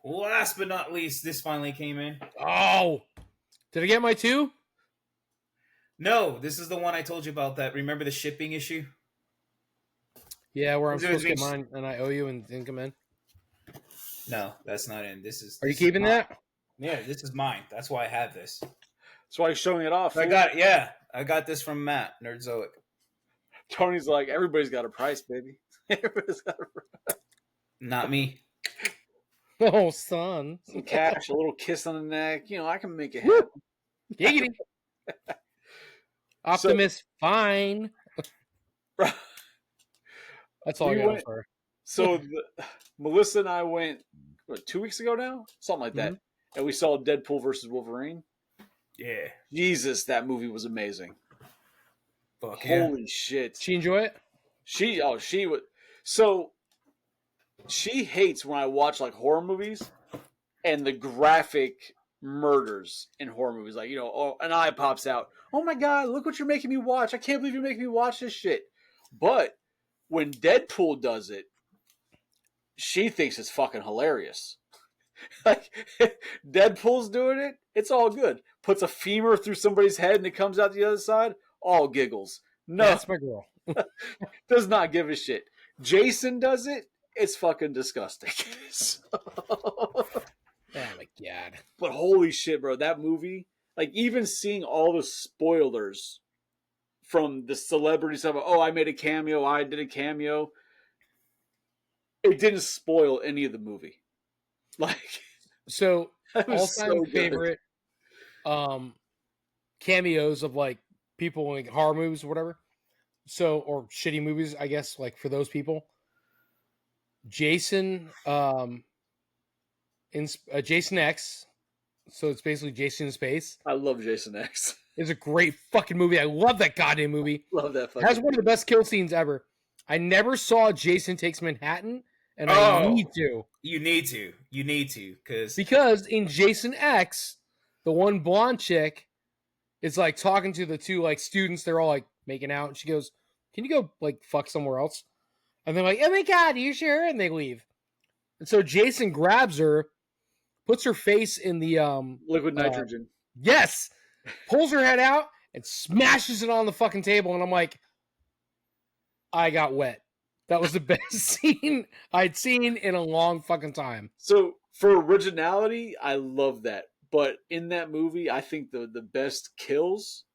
Speaker 2: Last but not least, this finally came in.
Speaker 1: Oh, did I get my 2?
Speaker 2: No, this is the one I told you about. That remember the shipping issue?
Speaker 1: Yeah, where I'm
Speaker 2: Is it
Speaker 1: supposed to get
Speaker 2: being-
Speaker 1: mine and I owe you and didn't come in.
Speaker 2: No, that's not in. This is.
Speaker 1: Are you
Speaker 2: this is
Speaker 1: keeping
Speaker 2: mine.
Speaker 1: that?
Speaker 2: Yeah, this is mine. That's why I have this.
Speaker 3: That's why he's showing it off.
Speaker 2: I got it. Yeah, I got this from Matt Nerdzoic.
Speaker 3: Tony's like, everybody's got a price, baby. Everybody's got a price.
Speaker 2: Not me.
Speaker 1: Oh, son.
Speaker 3: Some cash, a little kiss on the neck. I can make it happen.
Speaker 1: Giggity. Optimus, fine. That's all
Speaker 3: We
Speaker 1: I got. I'm
Speaker 3: went-
Speaker 1: sorry.
Speaker 3: So Melissa and I went 2 weeks ago now, something like that, and we saw Deadpool versus Wolverine.
Speaker 2: Yeah.
Speaker 3: Jesus, that movie was amazing.
Speaker 2: Fuck yeah.
Speaker 3: Holy shit!
Speaker 1: She enjoy it?
Speaker 3: She would. So she hates when I watch like horror movies and the graphic murders in horror movies. Like, an eye pops out. Oh my god, look what you're making me watch. I can't believe you're making me watch this shit. But when Deadpool does it, she thinks it's fucking hilarious. Like, Deadpool's doing it, it's all good. Puts a femur through somebody's head and it comes out the other side, all giggles. No,
Speaker 1: That's my girl.
Speaker 3: does not give a shit. Jason does it, it's fucking disgusting.
Speaker 1: Oh my god.
Speaker 3: But holy shit, bro, that movie, like even seeing all the spoilers from the celebrity stuff, oh, I made a cameo, I did a cameo, it didn't spoil any of the movie. Like,
Speaker 1: So
Speaker 3: that was
Speaker 1: all-time
Speaker 3: so good.
Speaker 1: favorite cameos of like people in like, horror movies or whatever. So or shitty movies, I guess, like for those people. Jason Jason X. So it's basically Jason in space.
Speaker 3: I love Jason X.
Speaker 1: It's a great fucking movie. I love that goddamn movie.
Speaker 3: Love that
Speaker 1: It
Speaker 3: fucking
Speaker 1: has one of the best kill scenes ever. I never saw Jason Takes Manhattan, and I
Speaker 2: Oh.
Speaker 1: need to.
Speaker 2: You need to,
Speaker 1: Because in Jason X, the one blonde chick is like talking to the two like students. They're all like making out, and she goes, "Can you go like fuck somewhere else?" And they're like, "Oh my god, are you sure?" And they leave. And so Jason grabs her, puts her face in the
Speaker 3: liquid nitrogen.
Speaker 1: yes, pulls her head out and smashes it on the fucking table. And I'm like, I got wet. That was the best scene I'd seen in a long fucking time.
Speaker 3: So for originality, I love that. But in that movie, I think the best kills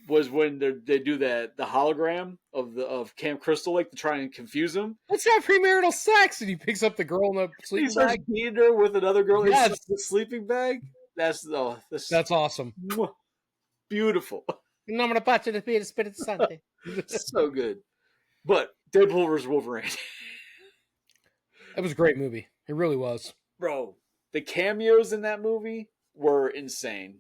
Speaker 3: was when they do the hologram of Camp Crystal Lake to try and confuse him.
Speaker 1: Let's have premarital sex, and he picks up the girl in the
Speaker 3: He
Speaker 1: sleeping
Speaker 3: starts
Speaker 1: bag.
Speaker 3: beating her with another girl
Speaker 1: Yes.
Speaker 3: in the sleeping bag. That's
Speaker 1: awesome.
Speaker 3: beautiful.
Speaker 1: Nomine Patri et Filii et Spiritus Sancti.
Speaker 3: So good. But Deadpool vs. Wolverine.
Speaker 1: It was a great movie. It really was.
Speaker 3: Bro, the cameos in that movie were insane.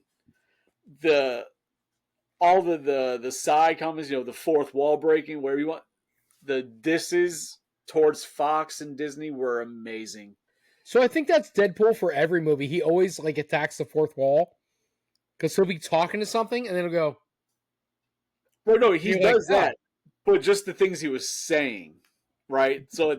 Speaker 3: All the side comments, the fourth wall breaking, where you want the disses towards Fox and Disney were amazing.
Speaker 1: So I think that's Deadpool for every movie. He always like attacks the fourth wall because he'll be talking to something and then he'll go,
Speaker 3: Well, no, he
Speaker 1: You're
Speaker 3: does
Speaker 1: like,
Speaker 3: that, but just the things he was saying, right? So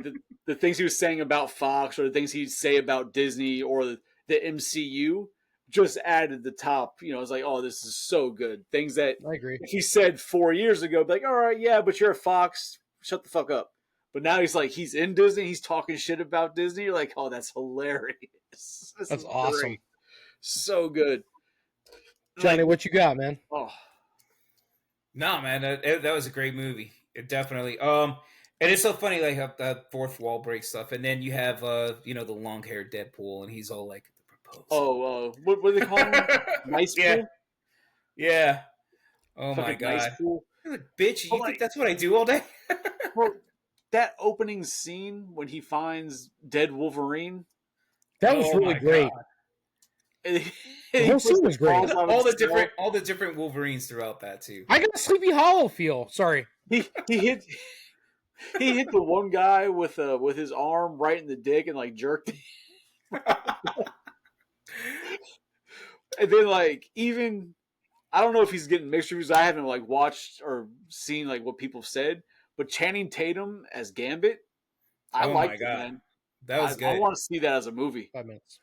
Speaker 3: the things he was saying about Fox or the things he'd say about Disney or the MCU just added the top. It's like, oh, this is so good. Things that
Speaker 1: I agree.
Speaker 3: he said 4 years ago, be like, all right, yeah, but you're a Fox. Shut the fuck up. But now he's like, he's in Disney. He's talking shit about Disney. You're like, oh, that's hilarious. This
Speaker 1: That's
Speaker 3: is
Speaker 1: awesome.
Speaker 3: great. So good.
Speaker 1: Johnny,
Speaker 3: Like,
Speaker 1: what you got, man?
Speaker 3: oh,
Speaker 2: No, man, that was a great movie. It definitely. And it's so funny, like how that fourth wall break stuff, and then you have the long haired Deadpool, and he's all like the proposal.
Speaker 3: what do they call him? Nice
Speaker 2: Yeah.
Speaker 3: Pool?
Speaker 2: Yeah. Oh my
Speaker 3: Fucking
Speaker 2: god,
Speaker 3: Nice Pool.
Speaker 2: You're like, bitch! You
Speaker 3: But,
Speaker 2: think
Speaker 3: like-
Speaker 2: that's what I do all day?
Speaker 3: Bro, that opening scene when he finds dead Wolverine.
Speaker 1: That was
Speaker 2: Oh
Speaker 1: really
Speaker 2: my
Speaker 1: great.
Speaker 2: God.
Speaker 3: And
Speaker 1: The whole scene was great.
Speaker 2: all the different Wolverines throughout that too.
Speaker 1: I got a Sleepy Hollow feel. Sorry.
Speaker 3: he hit he hit the one guy with his arm right in the dick and like jerked him. And then like even I don't know if he's getting mixed reviews. I haven't like watched or seen like what people have said, but Channing Tatum as Gambit, I
Speaker 2: Oh
Speaker 3: liked
Speaker 2: my
Speaker 3: it,
Speaker 2: God.
Speaker 3: man.
Speaker 2: That was
Speaker 3: I
Speaker 2: good.
Speaker 3: want to see that as a movie.
Speaker 1: 5 minutes.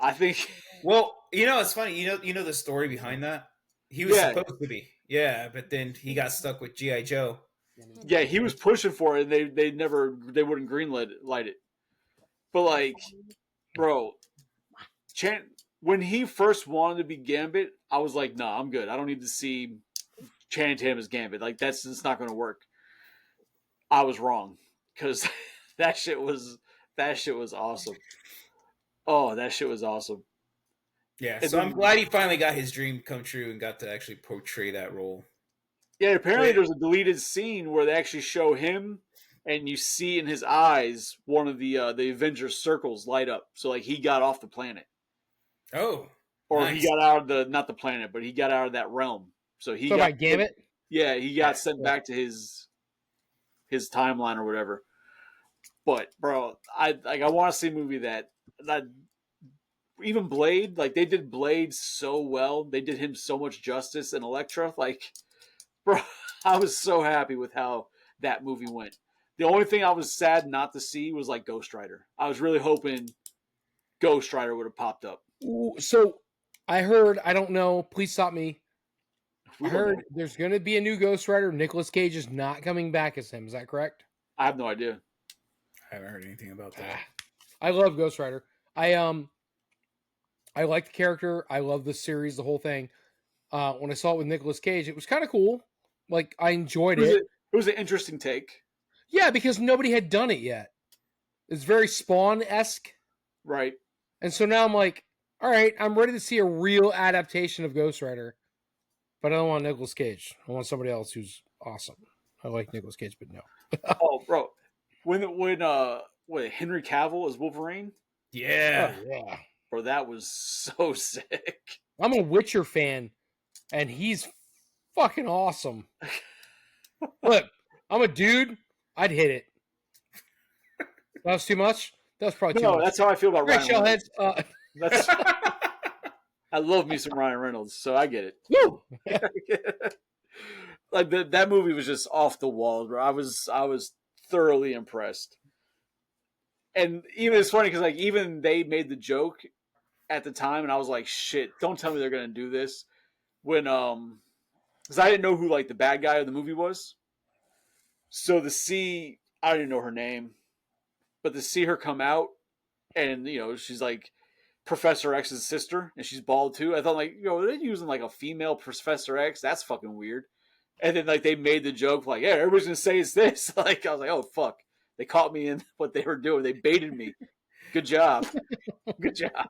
Speaker 3: I think
Speaker 2: Well, it's funny. You know the story behind that. He was
Speaker 3: Yeah.
Speaker 2: supposed to be, yeah, but then he got stuck with GI Joe.
Speaker 3: yeah, he was pushing for it and they wouldn't light it. But like, bro, when he first wanted to be Gambit, I was like, nah, I'm good. I don't need to see Channing Tatum as Gambit. Like it's not going to work. I was wrong because that shit was awesome. Oh, that shit was awesome.
Speaker 2: Yeah,
Speaker 3: And
Speaker 2: so I'm
Speaker 3: then-
Speaker 2: glad he finally got his dream come true and got to actually portray that role.
Speaker 3: Yeah, apparently
Speaker 2: Wait.
Speaker 3: there's a deleted scene where they actually show him, and you see in his eyes one of the Avengers circles light up. So like he got off the planet,
Speaker 2: Oh,
Speaker 3: or
Speaker 2: nice.
Speaker 3: he got out of not the planet, but he got out of that realm. So he
Speaker 1: So
Speaker 3: got
Speaker 1: about Gambit?
Speaker 3: Yeah, he got sent
Speaker 1: Yeah.
Speaker 3: back to his timeline or whatever. But bro, I want to see a movie that even Blade, like they did Blade so well, they did him so much justice in Elektra. Like, bro, I was so happy with how that movie went. The only thing I was sad not to see was like Ghost Rider. I was really hoping Ghost Rider would have popped up.
Speaker 1: Ooh, so I heard, I don't know, please stop me. I
Speaker 3: We don't
Speaker 1: heard
Speaker 3: know.
Speaker 1: there's going to be a new Ghost Rider. Nicolas Cage is not coming back as him. Is that correct?
Speaker 3: I have no idea.
Speaker 2: I haven't heard anything about that.
Speaker 1: I love Ghost Rider. I like the character. I love the series, the whole thing. When I saw it with Nicolas Cage, it was kind of cool. Like I enjoyed it.
Speaker 3: It was an interesting take,
Speaker 1: Yeah, because nobody had done it yet. It's very Spawn-esque.
Speaker 3: right?
Speaker 1: And so now I'm like, all right, I'm ready to see a real adaptation of Ghost Rider. But I don't want Nicolas Cage. I want somebody else who's awesome. I like Nicolas Cage, but no.
Speaker 3: Oh, bro, when Henry Cavill is Wolverine,
Speaker 2: Yeah.
Speaker 1: Oh, yeah.
Speaker 3: bro, that was so sick.
Speaker 1: I'm a Witcher fan, and he's fucking awesome. Look, I'm a dude. I'd hit it. That was too much? That was probably too
Speaker 3: No,
Speaker 1: much.
Speaker 3: that's how I feel about
Speaker 1: Great,
Speaker 3: Ryan Reynolds.
Speaker 1: shellheads.
Speaker 3: That's I love me some Ryan Reynolds, so I get it.
Speaker 1: Woo!
Speaker 3: Like that movie was just off the wall, bro. I was thoroughly impressed. And even it's funny because like even they made the joke at the time, and I was like, "Shit! Don't tell me they're gonna do this." When because I didn't know who like the bad guy of the movie was, so I didn't know her name, but to see her come out, and she's like Professor X's sister, and she's bald too. I thought like, they're using like a female Professor X. That's fucking weird. And then like they made the joke like, yeah, everybody's gonna say it's this. Like I was like, oh fuck, they caught me in what they were doing. They baited me. Good job. Good job.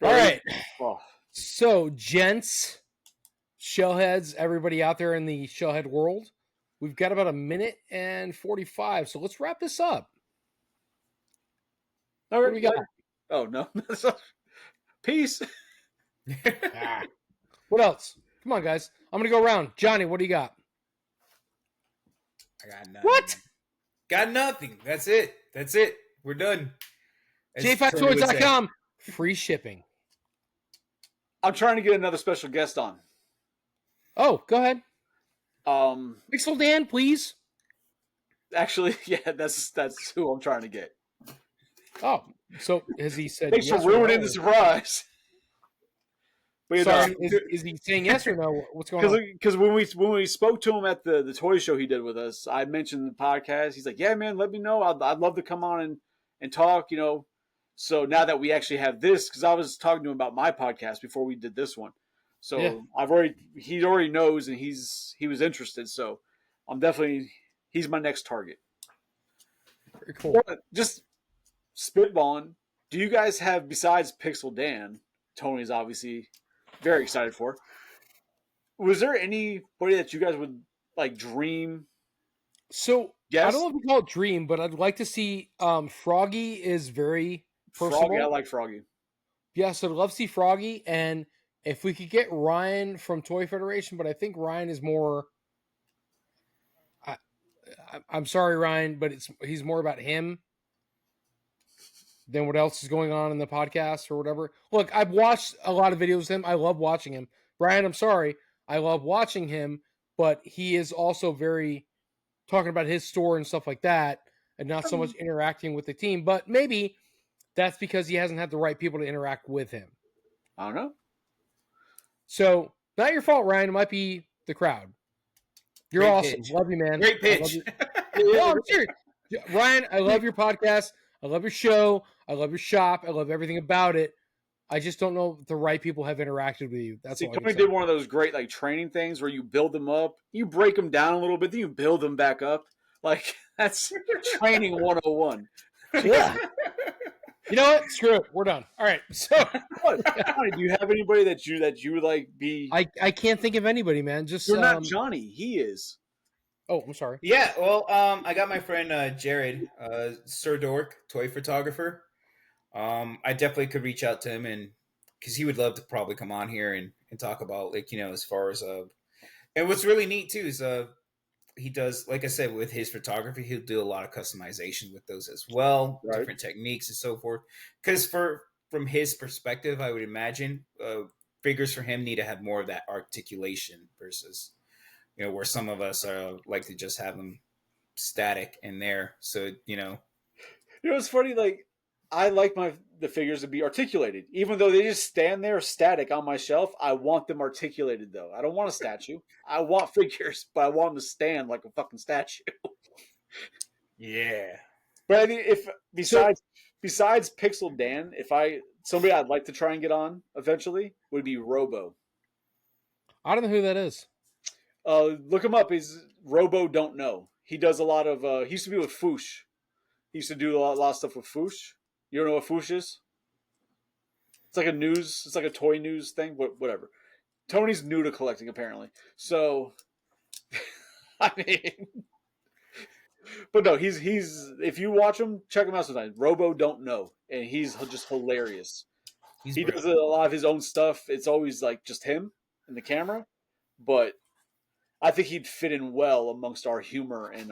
Speaker 1: All right.
Speaker 3: Oh,
Speaker 1: So, gents, shellheads, everybody out there in the shellhead world, we've got about 1:45. So let's wrap this up.
Speaker 3: all
Speaker 1: What
Speaker 3: right,
Speaker 1: do we got?
Speaker 3: Oh no. Peace.
Speaker 1: Ah. What else? Come on, guys. I'm going to go around. Johnny, what do you got?
Speaker 2: I got nothing.
Speaker 1: What?
Speaker 2: Got nothing. That's it. We're done. As Troy would say.
Speaker 1: J5toys.com. Free shipping.
Speaker 3: I'm trying to get another special guest on.
Speaker 1: Oh, go ahead.
Speaker 3: Actually,
Speaker 1: Pixel Dan, please.
Speaker 3: yeah, that's who I'm trying to get.
Speaker 1: Oh, so has he said
Speaker 3: Thanks
Speaker 1: yes
Speaker 3: for
Speaker 1: or
Speaker 3: ruining
Speaker 1: no?
Speaker 3: the surprise. But,
Speaker 1: Sorry, is he saying yes or no? What's going on?
Speaker 3: Because when we spoke to him at the toy show he did with us, I mentioned the podcast. He's like, "Yeah, man, let me know. I'd love to come on and talk." So now that we actually have this, because I was talking to him about my podcast before we did this one, so
Speaker 1: Yeah.
Speaker 3: he already knows and he was interested. So he's my next target.
Speaker 1: Very cool.
Speaker 3: But just spitballing. Do you guys have, besides Pixel Dan, Tony's obviously very excited for, was there anybody that you guys would like dream?
Speaker 1: So
Speaker 3: Yes?
Speaker 1: I don't know if we call it dream, but I'd like to see Froggy is very personable.
Speaker 3: Froggy, I like Froggy.
Speaker 1: Yes, I'd love to see Froggy, and if we could get Ryan from Toy Federation, but I think Ryan is more. I'm sorry, Ryan, but he's more about him than what else is going on in the podcast or whatever. Look, I've watched a lot of videos of him. I love watching him. Brian, I'm sorry. I love watching him, but he is also very talking about his store and stuff like that and not so much interacting with the team. But maybe that's because he hasn't had the right people to interact with him.
Speaker 3: I don't know.
Speaker 1: So, not your fault, Ryan. It might be the crowd. You're
Speaker 2: Great
Speaker 1: awesome.
Speaker 2: pitch.
Speaker 1: Love you, man.
Speaker 2: Great pitch.
Speaker 1: No, I'm serious. Ryan, I love your podcast. I love your show. I love your shop. I love everything about it. I just don't know if the right people have interacted with you. That's all.
Speaker 3: Tony did one of those great like training things where you build them up, you break them down a little bit, then you build them back up. Like that's training 101.
Speaker 1: Yeah. You know what? Screw it. We're done. All right. So,
Speaker 3: Johnny, do you have anybody that you would like be?
Speaker 1: I can't think of anybody, man. Just
Speaker 3: You're not Johnny. He is.
Speaker 1: Oh, I'm sorry.
Speaker 2: Yeah, well, I got my friend Jared, Sir Dork, toy photographer. I definitely could reach out to him, and because he would love to probably come on here and talk about, like, as far as and what's really neat too is he does, like I said, with his photography, he'll do a lot of customization with those as well,
Speaker 3: Right.
Speaker 2: different techniques and so forth. Because from his perspective, I would imagine figures for him need to have more of that articulation versus where some of us like to just have them static in there. So
Speaker 3: It's funny. Like I like the figures to be articulated, even though they just stand there static on my shelf. I want them articulated, though. I don't want a statue. I want figures, but I want them to stand like a fucking statue.
Speaker 2: yeah.
Speaker 3: But I mean, if besides Pixel Dan, somebody I'd like to try and get on eventually would be Robo.
Speaker 1: I don't know who that is.
Speaker 3: Look him up. He's Robo. Don't know. He does a lot of. He used to be with Foosh. He used to do a lot of stuff with Foosh. You don't know what Foosh is? It's like It's like a toy news thing. Whatever. Tony's new to collecting apparently. So, I mean, but no, he's. If you watch him, check him out sometimes. Robo don't know, and he's just hilarious. He does a lot of his own stuff. It's always like just him and the camera, but I think he'd fit in well amongst our humor and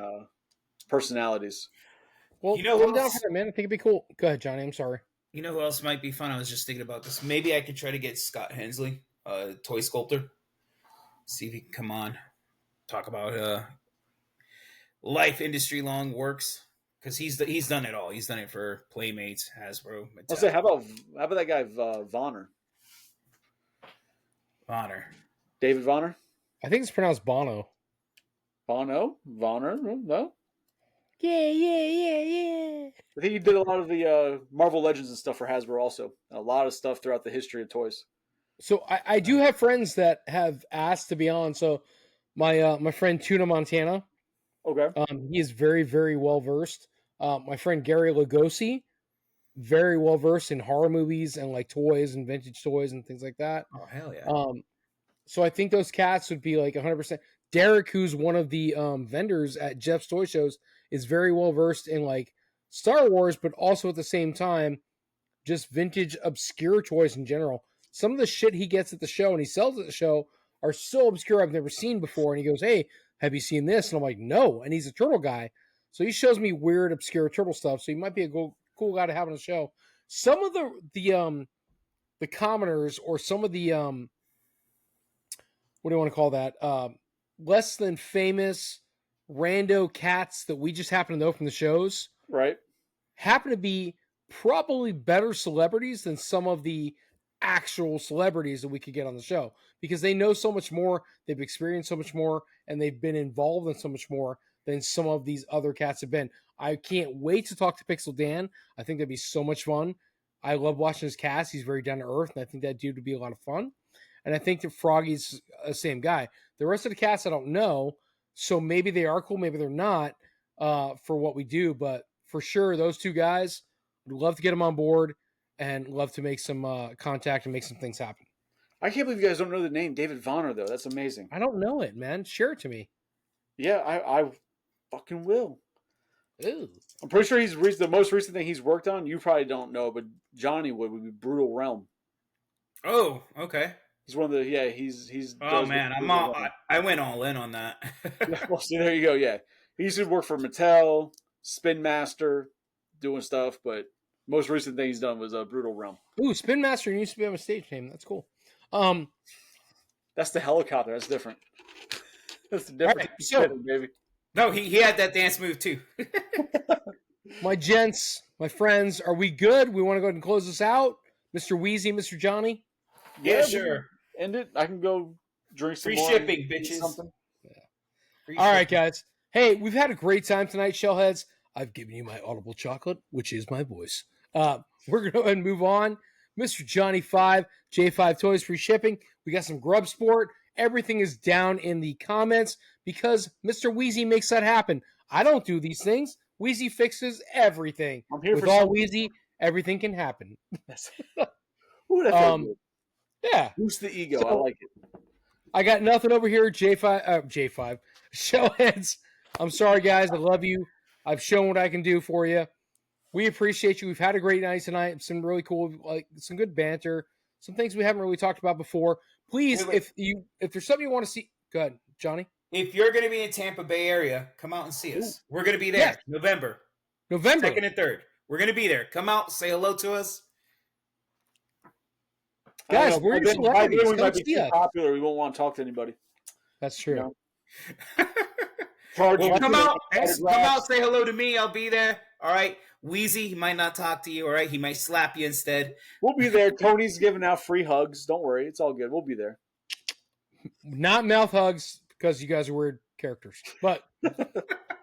Speaker 3: personalities.
Speaker 1: Well, I'm down for that, man. I think it'd be cool. Go ahead, Johnny. I'm sorry.
Speaker 2: You know who else might be fun? I was just thinking about this. Maybe I could try to get Scott Hensley, toy sculptor. See if he can come on, talk about life industry long works, because he's done it all. He's done it for Playmates, Hasbro, Mattel.
Speaker 3: I'll say, how about that guy Vonner? David Vonner.
Speaker 1: I think it's pronounced Bono.
Speaker 3: Vonner? No.
Speaker 1: Yeah.
Speaker 3: I think he did a lot of the Marvel Legends and stuff for Hasbro also. A lot of stuff throughout the history of toys.
Speaker 1: So I do have friends that have asked to be on. So my friend Tuna Montana,
Speaker 3: Okay.
Speaker 1: he is very, very well versed. My friend Gary Lugosi, very well versed in horror movies and like toys and vintage toys and things like that.
Speaker 2: Oh hell yeah!
Speaker 1: So I think those cats would be like 100%. Derek, who's one of the vendors at Jeff's Toy Shows, is very well versed in like Star Wars, but also at the same time, just vintage obscure toys in general. Some of the shit he gets at the show and he sells at the show are so obscure I've never seen before. And he goes, "Hey, have you seen this?" And I'm like, "No." And he's a turtle guy, so he shows me weird, obscure turtle stuff. So he might be a cool guy to have on the show. Some of the commoners, or some of the what do you want to call that? Less than famous rando cats that we just happen to know from the shows,
Speaker 3: Right.
Speaker 1: happen to be probably better celebrities than some of the actual celebrities that we could get on the show, because they know so much more, they've experienced so much more, and they've been involved in so much more than some of these other cats have been. I can't wait to talk to Pixel Dan. I think that'd be so much fun. I love watching his cast. He's very down to earth, and I think that dude would be a lot of fun. And I think that Froggy's the same guy. The rest of the cast I don't know, so maybe they are cool, maybe they're not for what we do. But for sure, those two guys, would love to get them on board and love to make some contact and make some things happen.
Speaker 3: I can't believe you guys don't know the name David Vonner, though. That's amazing.
Speaker 1: I don't know it, man. Share it to me.
Speaker 3: Yeah, I fucking will.
Speaker 1: Ooh.
Speaker 3: I'm pretty sure he's the most recent thing he's worked on. You probably don't know, but Johnny would be Brutal Realm.
Speaker 2: Oh, okay.
Speaker 3: He's one of the he's.
Speaker 2: Oh man, I went all in on that.
Speaker 3: Well, see, there you go. Yeah, he used to work for Mattel, Spin Master, doing stuff, but most recent thing he's done was a Brutal Realm.
Speaker 1: Ooh, Spin Master used to be on a stage name. That's cool.
Speaker 3: That's the helicopter. That's different. That's the different.
Speaker 1: Right, so,
Speaker 3: baby.
Speaker 2: No, he had that dance move too.
Speaker 1: my gents, my friends, are we good? We want to go ahead and close this out, Mr. Wheezy, Mr. Johnny.
Speaker 2: Yeah, sure.
Speaker 3: End it. I can go drink some
Speaker 2: Free
Speaker 3: more
Speaker 2: shipping, bitches.
Speaker 3: Something.
Speaker 2: Free
Speaker 1: All right,
Speaker 2: shipping.
Speaker 1: guys. Hey, we've had a great time tonight, Shellheads. I've given you my audible chocolate, which is my voice. We're going to go ahead and move on. Mr. Johnny 5, J5 Toys, free shipping. We got some Grub Sport. Everything is down in the comments because Mr. Wheezy makes that happen. I don't do these things. Wheezy fixes everything.
Speaker 3: I'm here
Speaker 1: With
Speaker 3: for
Speaker 1: all
Speaker 3: something.
Speaker 1: Wheezy, everything can happen.
Speaker 3: Ooh, that felt good.
Speaker 1: Yeah.
Speaker 3: Boost the ego.
Speaker 1: So-
Speaker 3: I like it.
Speaker 1: I got nothing over here, J5. Shellheads. I'm sorry, guys. I love you. I've shown what I can do for you. We appreciate you. We've had a great night tonight. Some really cool, some good banter, some things we haven't really talked about before. Please,
Speaker 2: Wait.
Speaker 1: if there's something you want to see, go ahead, Johnny.
Speaker 2: If you're going to be in Tampa Bay area, come out and see us. We're going to be there
Speaker 1: Yeah.
Speaker 2: November
Speaker 1: November.
Speaker 2: 2nd and 3rd. We're going to be there. Come out, say hello to us.
Speaker 1: Guys,
Speaker 3: I don't know,
Speaker 1: we're
Speaker 3: by
Speaker 1: your
Speaker 3: then
Speaker 1: celebrities.
Speaker 3: we
Speaker 1: Come
Speaker 3: might be
Speaker 1: see
Speaker 3: too
Speaker 1: us.
Speaker 3: popular. We won't want to talk to anybody.
Speaker 1: That's true.
Speaker 3: No. Charge
Speaker 2: Well,
Speaker 3: you
Speaker 2: come
Speaker 3: for
Speaker 2: out,
Speaker 3: autographs.
Speaker 2: say hello to me. I'll be there. All right. Wheezy, he might not talk to you. All right. He might slap you instead.
Speaker 3: We'll be there. Tony's giving out free hugs. Don't worry. It's all good. We'll be there.
Speaker 1: Not mouth hugs because you guys are weird characters. But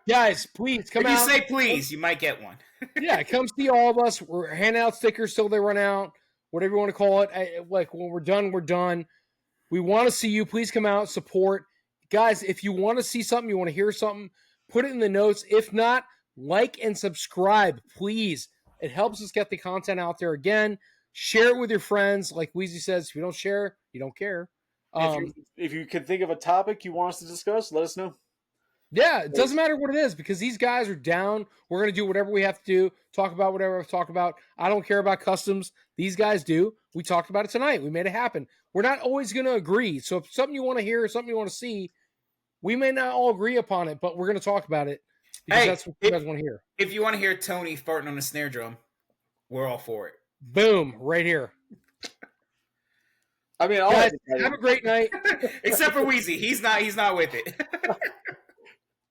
Speaker 1: guys, please come
Speaker 2: if you
Speaker 1: out.
Speaker 2: say please, you might get one.
Speaker 1: Yeah, come see all of us. We're handing out stickers till they run out, whatever you want to call it. Like when we're done, we're done. We want to see you. Please come out, support. Guys, if you want to see something, you want to hear something, put it in the notes. If not, like and subscribe, please. It helps us get the content out there. Again, share it with your friends. Like Weezy says, if you don't share, you don't care.
Speaker 3: If you can think of a topic you want us to discuss, let us know.
Speaker 1: Yeah, it doesn't matter what it is because these guys are down. We're going to do whatever we have to do, talk about whatever we talk about. I don't care about customs. These guys do. We talked about it tonight. We made it happen. We're not always going to agree. So if something you want to hear or something you want to see, we may not all agree upon it, but we're going to talk about it because
Speaker 2: Hey,
Speaker 1: that's what you guys want to hear.
Speaker 2: If you want to hear Tony farting on a snare drum, we're all for it.
Speaker 1: Boom, right here.
Speaker 3: I mean, I'll
Speaker 1: Guys,
Speaker 3: have
Speaker 1: have a great night.
Speaker 2: Except for Wheezy. He's not with it.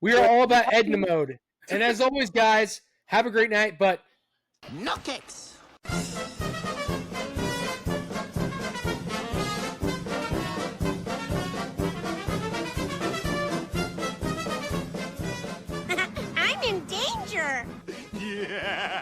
Speaker 1: We are all about Edna mode. And as always, guys, have a great night, but
Speaker 5: Nutcakes!
Speaker 6: I'm in danger.
Speaker 5: Yeah!